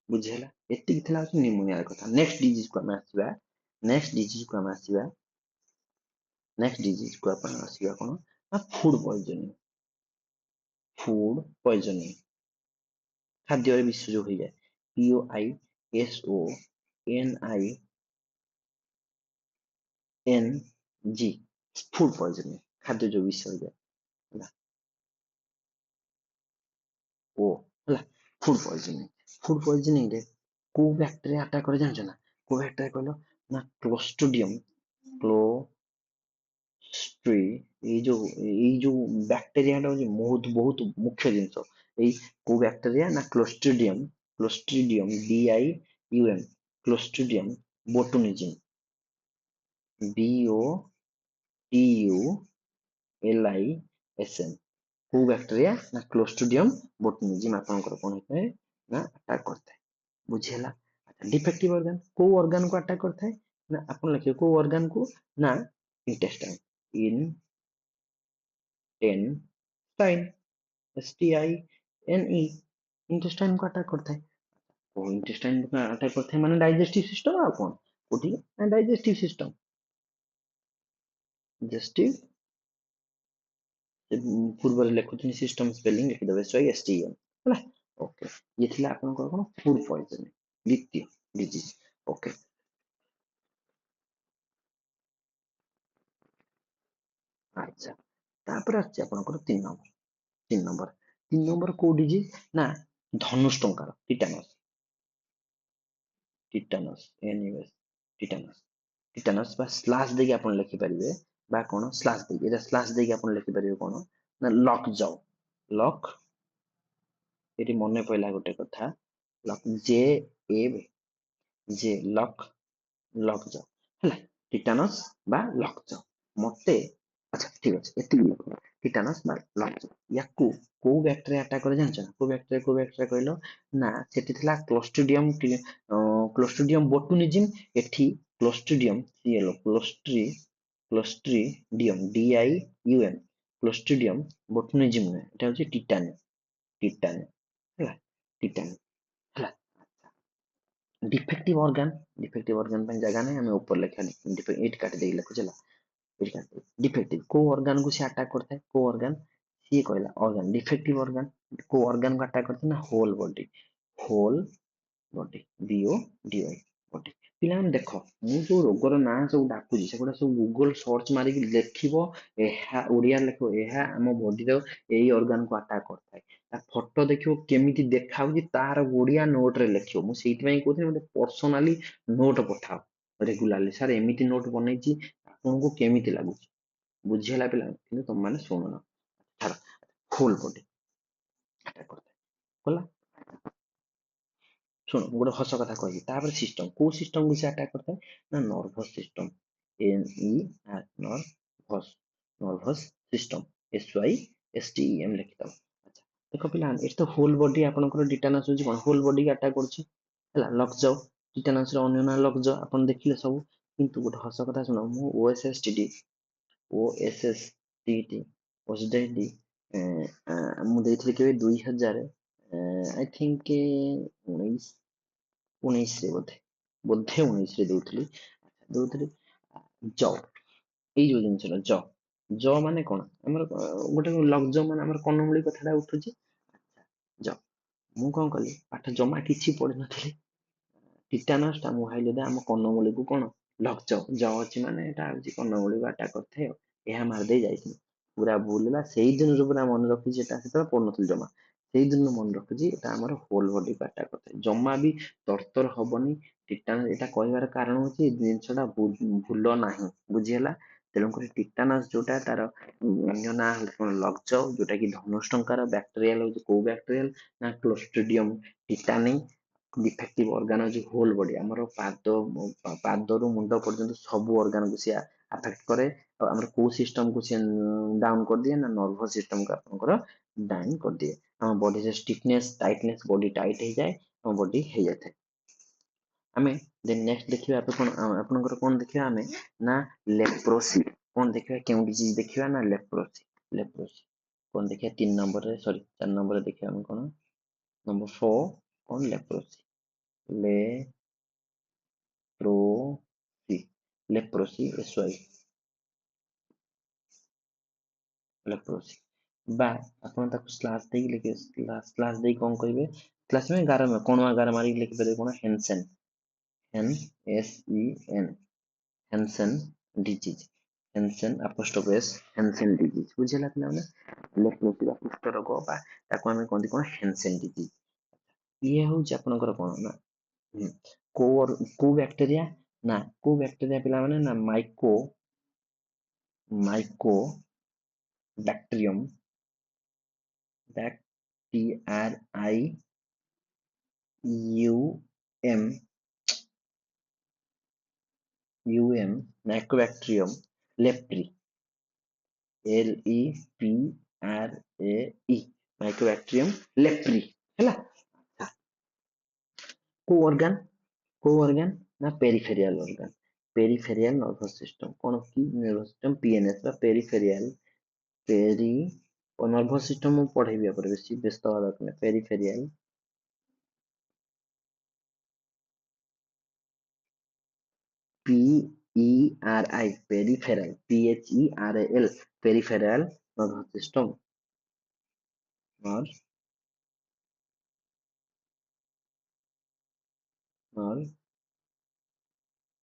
बुझेला एतिकी थिला होची निमोनिया रा कथा नेक्स्ट डिजीज को हम आसीबा नेक्स्ट डिजीज को हम आसीबा नेक्स्ट डिजीज को अपन आसीबा कोन ना फूड पॉइजनिंग खाद्य रे विष जो हो जाए POISONING फूड पॉइजनिंग खाद्य जो विष हो जाए ହେଲା ओ ହେଲା फूड पॉइजनिंग रे को बैक्टीरिया अटैक करे जानछ ना को बैक्टीरिया कहलो ना क्लोस्ट्रिडियम क्लोस्ट्री बैक्टीरिया टा होची बहुत बहुत मुख्य जिंस एई को बैक्टीरिया ना Clostridium BIUM Clostridium botulism BOTULISM को बैक्टीरिया ना क्लोस्ट्रिडियम बोटुलिज्म आपनकर कोन होय ना अटैक करता है बुझियला डिफेक्टिव ऑर्गन को ऑर्गन को अटैक करता है ना अपन लिखे को ऑर्गन को ना इंटेस्टाइन इंटेस्टाइन STINE इंटेस्टाइन को अटैक करता है वो इंटेस्टाइन को अटैक करता है माने डाइजेस्टिव सिस्टम आ कौन कोठी डाइजेस्टिव सिस्टम डाइजेस्टिव पूर्व लिखुथिन सिस्टम स्पेलिंग लिखिदेवे SISTEM ହେଲା ओके ये थिला आपनकर कोन फूड पॉइजन द्वितीय डिजीज ओके अच्छा तापर आछि आपनकर 3 नंबर को डिजीज ना धनुष टंकार टिटानस एनिवेस टिटानस टिटानस बा स्लैश देके आपण लिखि परिबे बा कोन स्लैश देके एटा स्लैश देके आपण लिखि परिबे कोन ना लॉक जाओ लॉक एटी मने पइला गोटे कथा लॉक ए जे लॉक लॉक जाओ ହେଲା ଟିଟାନସ୍ ବା ଲକ୍ ଯାଅ ମତେ ଆଚ୍ଛା ଠିକ ଅଛି ଏତିକି ଲେଖ ଟିଟାନସ୍ ବା ଲକ୍ ଯାଅ ୟାକୁ କୋଉ ବ୍ୟାକ୍ଟେରିଆ ଆଟାକ୍ করে ଜାଣିଛ ନା କୋଉ ବ୍ୟାକ୍ଟେରିଆ କହିଲ ନା ସେଠି ଥିଲା କ୍ଲୋଷ୍ଟ୍ରିଡିୟମ ବୋଟୁନିଜିମ ଏଠି କ୍ଲୋଷ୍ଟ୍ରିଡିୟମ ସିଏଲ କ୍ଲୋଷ୍ଟ୍ରିଡିୟମ DIUM କ୍ଲୋଷ୍ଟ୍ରିଡିୟମ ବୋଟୁନିଜିମ ନୁହେଁ ଏଟା ହଉଛି ଟିଟାନି ହେଲା ଟିଟାନି ହେଲା डिफेक्टिव ऑर्गन ପାଇଁ ଜାଗା ନାହିଁ ଆମେ ଉପରେ ଲେଖିବା ଏଇଠି କାଟି ଦେଇକି ଲେଖୁଛି ହେଲା ଏଇଠି କାଟି ଦେଇକି ଡିଫେକ୍ଟିଭ କୋଉ ଅର୍ଗାନ କୁ ସେ ଆଟାକ୍ କରିଥାଏ କୋଉ ଅର୍ଗାନ ସିଏ କହିଲା ଅର୍ଗାନ ଡିଫେକ୍ଟିଭ ଅର୍ଗାନ କୋଉ ଅର୍ଗାନ କୁ ଆଟାକ୍ କରିଥାଏ ନା ହୋଲ ବଡି BODY ବଡି ପିଲାମାନେ ଦେଖ ମୁଁ ଯୋଉ ରୋଗର ନାଁ ସବୁ ଡାକୁଛି ସେଗୁଡା ସବୁ ଗୁଗଲ ସର୍ଚ୍ଚ ମାରିକି ଲେଖିବ ଏହା ଓଡିଆ ଲେଖିବ ଏହା ଆମ ବଡିର ଏଇ ଅର୍ଗାନ କୁ ଆଟାକ୍ କରିଥାଏ ତା ଫଟୋ ଦେଖିବ କେମିତି ଦେଖାଯାଉଛି ତାର ଓଡିଆ ନୋଟ ରେ ଲେଖିବ ମୁଁ ସେଇଥିପାଇଁ କହୁଥିଲି ଗୋଟେ ପର୍ସନାଲି ନୋଟ ପଠାଅ ରେଗୁଲାରଲି ସାର୍ ଏମିତି ନୋଟ ବନେଇଛି ଆପଣଙ୍କୁ କେମିତି ଲାଗୁଛି ବୁଝିହେଲା ପିଲା କିନ୍ତୁ ତମମାନେ ଶୁଣୁନ ଛାଡ ହୋଲ ବଡି ଆଟାକ୍ କରିଥାଏ ଗଲା ଶୁଣ ମୁଁ ଗୋଟେ ହସ କଥା କହିବି ତାପରେ ସିଷ୍ଟମ କୋଉ ସିଷ୍ଟମ କୁ ସେ ଆଟାକ୍ କରିଥାଏ ନା nervous system NER nervous system SYSTEM ଲେଖିଦବ ଆଚ୍ଛା ଦେଖ ପିଲା ଏଠି ତ ହୋଲ ବଡି ଆପଣଙ୍କର ଟିଟାନସ ହଉଛି କଣ ହୋଲ ବଡି ଆଟାକ୍ କରୁଛି ହେଲା ଲକଜାଉ ଟିଟାନସ ର ଅନ୍ୟ ନାଁ ଲକଜାଉ ଆପଣ ଦେଖିଲେ ସବୁ କିନ୍ତୁ ଗୋଟେ ହସ କଥା ଶୁଣ ମୁଁ OSSTT ମୁଁ ଦେଇଥିଲି କେବେ 2000 ଆଇ ଥିଙ୍କ 19 ବୋଧେ ବୋଧେ 19 ଦଉଥିଲି ଦଉଥିଲି ଜ ଏଇ ଯୋଉ ଜିନିଷଟା ଜ ମାନେ କଣ ଆମର ଗୋଟେ ଲଗ୍ଜ ମାନେ ଆମର କର୍ଣ୍ଣମୂଳି କଥାଟା ଉଠୁଛି ଜ ମୁଁ କଣ କଲି ପାଠ ଜମା କିଛି ପଢିନଥିଲି ଟିଟାନସ୍ ଟା ମୁଁ ଭାବିଲି ଆମ କର୍ଣ୍ଣମୂଳିକୁ କଣ ଲଗ୍ଜ ଜ ଅଛି ମାନେ ଏଟା ହଉଛି କର୍ଣ୍ଣମୂଳିକୁ ଆଟାକ୍ କରିଥାଏ ଆଉ ଏହା ମାରିଦେଇ ଯାଇଥିଲି ପୁରା ଭୁଲ ହେଲା ସେଇ ଦିନରୁ ପୁରା ମନେ ରଖିଛି ଏଟା ସେତେବେଳେ ପଢୁନଥିଲି ଜମା ସେଇ ଦିନରୁ ମନେ ରଖୁଛି ଏଟା ଆମର ହୋଲ ବଡିକୁ ଆଟାକ୍ କରିଥାଏ ଜମା ବି ତରତର ହବନି ଟିଟାନସ୍ ଏଟା କହିବାର କାରଣ ହଉଛି ଏ ଜିନିଷଟା ଭୁଲ ନାହିଁ ବୁଝିହେଲା ତେଣୁକରି ଟିଟାନସ୍ ଯୋଉଟା ତାର ଅନ୍ୟ ନାଁ ହଉଛି କଣ ଲଗ୍ଜ ଯୋଉଟା କି ଧନୁଷ ଟଙ୍କାର ବ୍ୟାକ୍ଟେରିଆଲ ହଉଛି କୋଉ ବ୍ୟାକ୍ଟେରିଆଲ ନା କ୍ଲୋଷ୍ଟ୍ରିଡିୟମ ଟିଟାନି ଡିଫେକ୍ଟିଭ ଅର୍ଗାନ ହଉଛି ହୋଲ ବଡି ଆମର ପାଦରୁ ମୁଣ୍ଡ ପର୍ଯ୍ୟନ୍ତ ସବୁ ଅର୍ଗାନକୁ ସିଏ ଆଫେକ୍ଟ କରେ ଆଉ ଆମର କୋଉ ସିଷ୍ଟମକୁ ସିଏ ଡାଉନ କରିଦିଏ ନା ନର୍ଭସ ସିଷ୍ଟମକୁ ଆପଣଙ୍କର ଡାଉନ କରିଦିଏ ଆମ ବଡିରେ ଷ୍ଟିଫନେସ୍ ଟାଇଟନେସ୍ ବଡି ଟାଇଟ ହେଇଯାଏ ଆମ ବଡି ହେଇଯାଇଥାଏ ଆମେ ଦେନ୍ ନେକ୍ସଟ ଦେଖିବା ଆପଣଙ୍କର କଣ ଦେଖିବା ଆମେ ନା ଲେପ୍ରୋସି କଣ ଦେଖିବା କେଉଁ ଡିଜିଜ ଦେଖିବା ନା ଲେପ୍ରୋସି କଣ ଦେଖିବା 3 ନମ୍ବରରେ ସରି 4 ନମ୍ବରରେ ଦେଖିବା ଆମେ କଣ ନମ୍ବର 4 କଣ leprosy leprosy leprosy SY leprosy ବା ଆପଣ ତାକୁ ସ୍ଲାସ ଦେଇକି ଲେଖିବେ ସ୍ଲାସ ଦେଇକି କଣ କହିବେ ସ୍ଲାସ ମାନେ ଗାର କଣୁଆ ଗାର ମାରିକି ଲେଖିପାରିବେ କଣ ହେନସେନ HENSEN ହେନସେନ ଡିଜିଜ ହେନସେନ ଆପୋଷ୍ଟ୍ରୋଫ S ହେନସେନ ଡିଜିଜ ବୁଝିହେଲା ପିଲାମାନେ ଲେପ୍ରୋସି ବା କୁଷ୍ଠ ରୋଗ ବା ତାକୁ ଆମେ କହନ୍ତି କଣ ହେନସେନ ଡିଜିଜ ଇଏ ହଉଛି ଆପଣଙ୍କର କଣ ନା କୋଉ ବ୍ୟାକ୍ଟେରିଆ ନା କୋଉ ବ୍ୟାକ୍ଟେରିଆ ପିଲାମାନେ ନା ମାଇକୋ ବ୍ୟାକ୍ଟେରିୟମ BACTERIUM ମାଇକୋବ୍ୟାକ୍ଟେରିୟମ ଲେପ୍ରି LEPRAE ମାଇକୋବ୍ୟାକ୍ଟେରିୟମ ଲେପ୍ରି ହେଲା କୋଉ ଅର୍ଗାନ ନା peripheral organ peripheral nervous system कौन की नर्वस सिस्टम पीएनएस बा पेरिफेरियल पेरी और नर्वस सिस्टम मु पढ़ेबी पर बेसी व्यस्त हवा दरकार नहीं पेरिफेरियल पी ई आर आई peripheral PHERAL peripheral nervous system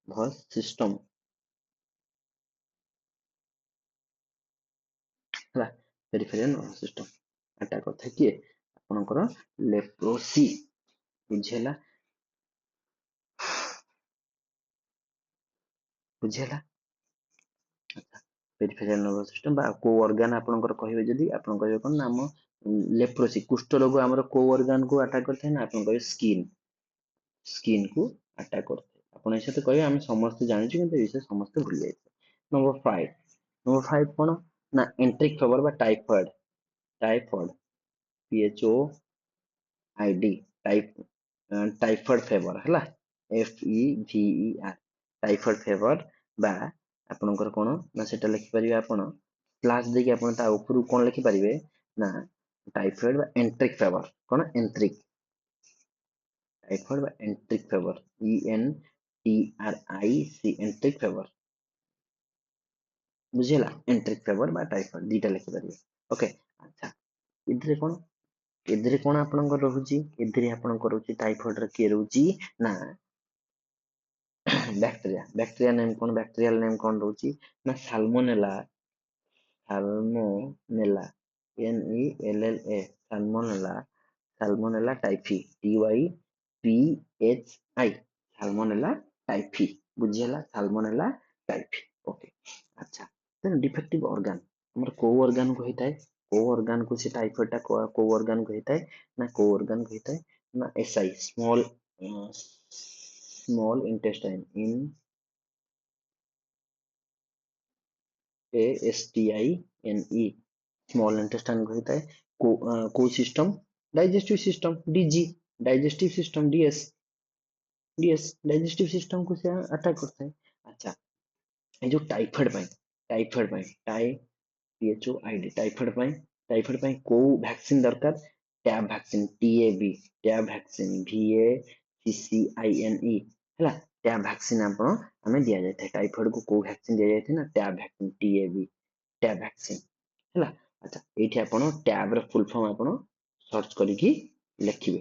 nervous system ହେଲା पेरिफेरल नर्वस सिस्टम अटैक करथे किए आपनकर लेप्रोसी बुझेला बुझेला पेरिफेरल नर्वस सिस्टम बा को ऑर्गन आपनकर कहिबे जदी आपन कहिबे कोन नाम लेप्रोसी कुष्ठ रोग हमर को ऑर्गन को अटैक करथे ना आपन कहिबे स्किन को अटैक करथे आपन ऐसे तो कहिबे हम समस्त जानि छु किंतु विषय समस्त भूल जाय नंबर 5 कोन ना एंट्रिक फीवर बा टाइफॉइड PHOID टाइफॉइड फीवर हला FEVER टाइफॉइड फीवर बा आपनकर कोन ना सेटा लिखि परिबे आपन स्लैश देके आपन ता ऊपर कोन लिखि परिबे ना टाइफॉइड बा एंट्रिक फीवर कोन एंट्रिक टाइफॉइड बा एंट्रिक फीवर ENTRIC एंट्रिक फीवर बुझेला एंट्रिक फीवर बा टाइफॉइड दीटा लिखि परिबे ओके अच्छा इधरे कोन आपनकर रहुची इधरे आपनकर रहुची टाइफॉइड रे के रहुची ना बैक्टीरिया नेम कोन बैक्टीरियल नेम कोन रहुची ना salmonella salmonella salmonella typhi TYPHI salmonella typhi बुझियला साल्मोनेला टाइफी ओके अच्छा देन डिफेक्टिव ऑर्गन हमर को ऑर्गन को होइताय को ऑर्गन को से टाइफाइड टा को ऑर्गन को होइताय ना को ऑर्गन को होइताय ना SI स्मॉल इंटेस्टाइन इन ASTINE स्मॉल इंटेस्टाइन को होता है को system digestive system DG digestive system DS digestive system को से अटैक करता है अच्छा ये जो टाइफाइड पाई PHOID टाइफाइड पाई को वैक्सीन दरकार टैब वैक्सीन VACCINE हैला टैब वैक्सीन आपण हमें दिया जाता है टाइफाइड को वैक्सीन दिया जाता है ना टैब वैक्सीन टैब वैक्सीन हैला अच्छा एठी आपण टैब ର फुल फॉर्म आपण सर्च करिकी लिखिबे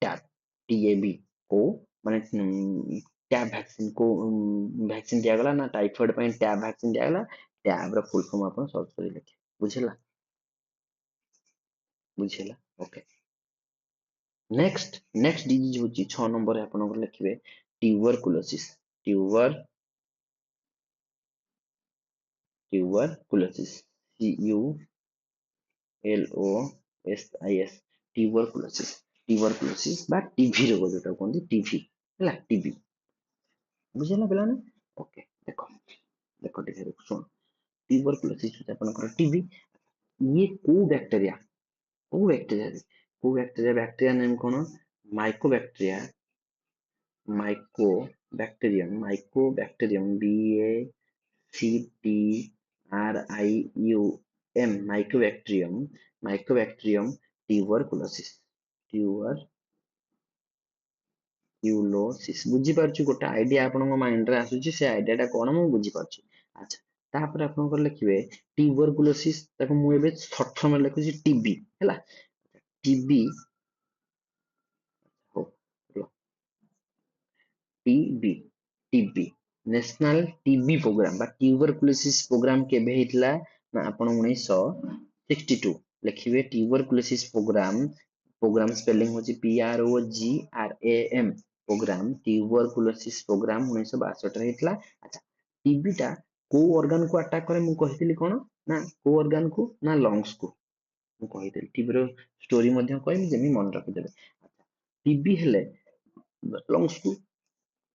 टैब TAB को माने टैब वैक्सीन को वैक्सीन दिया गला ना टाइफाइड ପାଇଁ टैब वैक्सीन दिया गला टैब ର फुल फॉर्म आपण सर्च करी लिखिबे बुझिला ओके नेक्स्ट डिजीज होची 6 नंबर रे आपण लिखिबे ट्यूबरकुलोसिस ट्यूबरकुलोसिस TULOSIS ट्यूबरकुलोसिस बा टीबी रोग जोटा कहते टीबी हैला टीबी बुझिला पिला ने ओके देखो देखो ठीक है सुन ट्यूबरकुलोसिस होता है आपनकर टीबी ये को बैक्टीरिया नेम कौन माइकोबैक्टीरियम माइकोबैक्टीरियम ट्यूबरकुलोसिस बुझी पारछु गोटे आइडिया आपन माइंड रे आसुची से आइडिया टा कोन मु बुझी पारछु अच्छा तापर आपन लिखिबे ट्यूबरकुलोसिस ताको मु एबे शॉर्ट फॉर्म में लिखुची टीबी हैला टीबी हो TB TB national TB programme बा ट्यूबरकुलोसिस प्रोग्राम केबे हेतला ना आपण 1962 लिखिबे ट्यूबरकुलोसिस प्रोग्राम स्पेलिंग होची PROGRAM प्रोग्राम ट्यूबरकुलोसिस प्रोग्राम 1962 रे हेतला अच्छा टीबी टा को ऑर्गन को अटैक करे मु कहितली कोन ना को ऑर्गन को ना लंग्स को मु कहितली टीबी रो स्टोरी मध्ये कहमी जेमी मन रखि देबे टीबी हेले लंग्स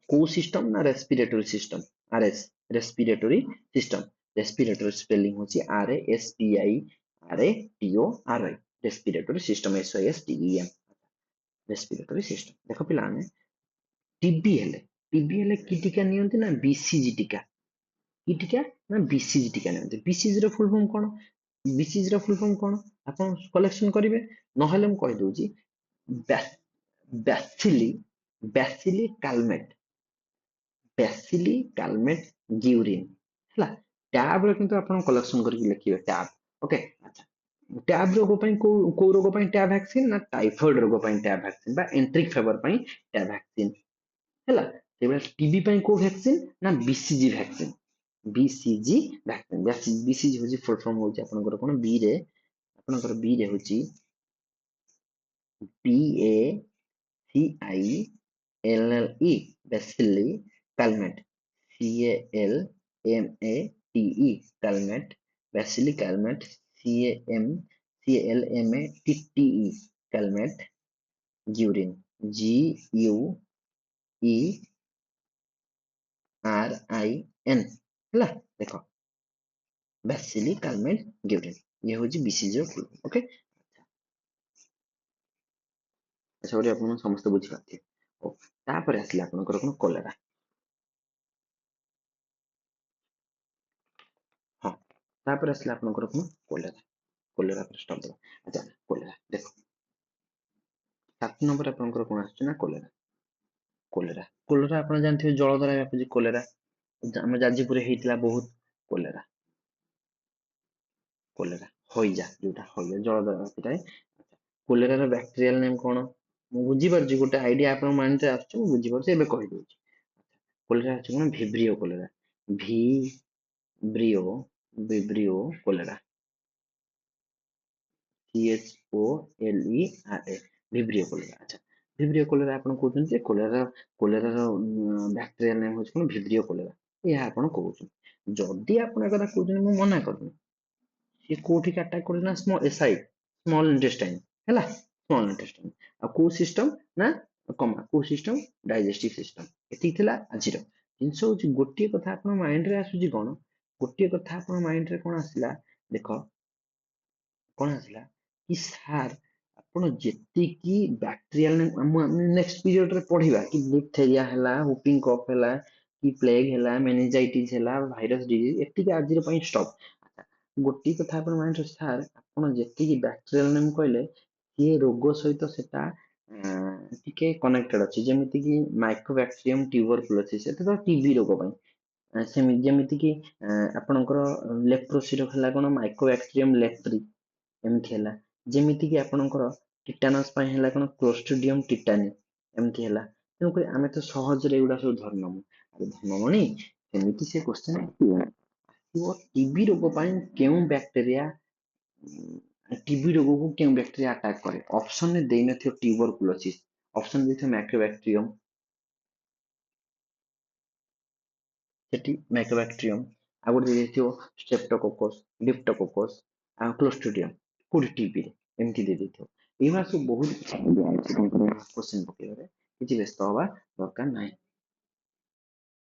को सिस्टम ना रेस्पिरेटरी स्पेलिंग होची RESPIRATORI respiratory system SISTEM respiratory system देखो पिलाने टीबी हेले टीबी हेले कि टीका नियंती ना बीसीजी टीका कि टीका ना बीसीजी टीका नियंती बीसीजी ର फुल फॉर्म कौन बीसीजी ର फुल फॉर्म कौन आपण कलेक्शन करिवे नहले हम कहि दउची बैसिली बैसिली कालमेट गिउरिन हला टैब रे किंतु आपण कलेक्शन करके लिखिबे टैब ओके अच्छा टैब रोग पई को रोग पई टैब वैक्सीन ना टाइफॉइड रोग पई टैब वैक्सीन बा एंट्रिक फेवर पई टैब वैक्सीन हला तेबे टीबी पई को वैक्सीन ना BCG vaccine BCG vaccine BCG होची फुल फॉर्म होची आपनकर कोन बी रे आपनकर बी रे होची B A C I L L E bacilli Calmette C A L M A T E Calmette bacilli Calmette C L M A T E Calmette Guerin G U E R I N हला देखो bacilli Calmette गिउरिन ये होची BCG full okay अच्छा बोली आपण समस्त बुझी पाथि ओ तापर आसले आपनकर कोन कोलेरा हां तापर आसले आपनकर कोन कोलेरा कोलेरा पर स्टॉप दबा अच्छा कोलेरा देखो 7 नंबर आपनकर कोन आछे ना कोलेरा कोलेरा कोलेरा आपण जानथिबे जळ द्वारा व्यापुची कोलेरा हम जाजीपुर हेइतला बहुत कोलेरा कोलेरा होइजा जोटा होइजा जळ द्वारा व्यापिता कोलेरा ର ବ୍ୟାକ୍ଟେରିଆଲ ନେମ୍ କଣ ମୁଁ ବୁଝିପାରୁଛି ଗୋଟେ ଆଇडिଆ ଆପଣଙ୍କ ମାଇଣ୍ଡ ରେ ଆସୁଛି ମୁଁ ବୁଝିପାରୁଛି ଏବେ କହିଦଉଛି କୋଲେରା ଅଛି କଣ Vibrio cholera Vibrio Vibrio cholera CHOLERA Vibrio cholera ଆଚ୍ଛା ଭିବ୍ରିଓ କୋଲେରା ଆପଣ କହୁଛନ୍ତି ଯେ କୋଲେରାର ବ୍ୟାକ୍ଟେରିଆଲ ନେମ୍ ହେଉଛି କଣ ଭିବ୍ରିଓ କୋଲେରା ଏହା ଆପଣ କହୁଛନ୍ତି ଯଦି ଆପଣ ଏ କଥା କହୁଛନ୍ତି ମୁଁ ମନା କରୁନି ये कोठी का अटैक करे ना स्मॉल एसआई स्मॉल इंटेस्टाइन हैला स्मॉल इंटेस्टाइन आ को सिस्टम ना कमा को सिस्टम डाइजेस्टिव सिस्टम एति थिला आजिर जिंस होची गोटिए कथा आपन माइंड रे आसुची कोन गोटिए कथा आपन माइंड रे कोन आसिला देखो कोन आसिला कि सार ଆପଣ ଯେତିକି ବ୍ୟାକ୍ଟେରିଆଲ ନେକ୍ସଟ ପିରିୟଡ ରେ ପଢିବା କି ଡିଫଥେରିଆ ହେଲା ହୁପିଂ କଫ ହେଲା କି ପ୍ଲେଗ ହେଲା ମେନିଞ୍ଜାଇଟିସ ହେଲା ଭାଇରସ डिजीज ଏତିକି ଆଜିର ପାଇଁ ଷ୍ଟପ गोटी कथा आपण माइंड सार आपण जेतिकी बैक्टेरियल नेम कहले ये रोग सहित सेटा टिके कनेक्टेड अछि जेमिति कि माइक्रोबैक्टीरियम ट्यूबरकुलोसिस एते तो टीबी रोग पई सेमि जेमिति कि आपणकर लेप्रोसी रो हला कोन माइक्रोबैक्टीरियम लेप्री एमथि हला जेमिति कि आपणकर टिटानस पई हला कोन क्लोस्ट्रिडियम टिटानी एमथि हला तेनु कि आमे तो सहज रे एडा सब धर्नमु अरे धर्नमणि सेमिति से क्वेश्चन वो टीबी रोग पई केउ बैक्टीरिया टीबी रोग को केउ बैक्टीरिया अटैक करे ऑप्शन ने देई नथियो ट्यूबरकुलोसिस ऑप्शन देथियो माइक्रोबैक्टीरियम सेठी माइक्रोबैक्टीरियम आ गुड देथियो स्ट्रेप्टोकोकस डिप्टोकोकस आ क्लोस्ट्रिडियम कोडी टीबी रे एमथि दे देथियो एमा सब बहुत क्वेश्चन पकेबारे किछि व्यस्त हवा दरकार नाही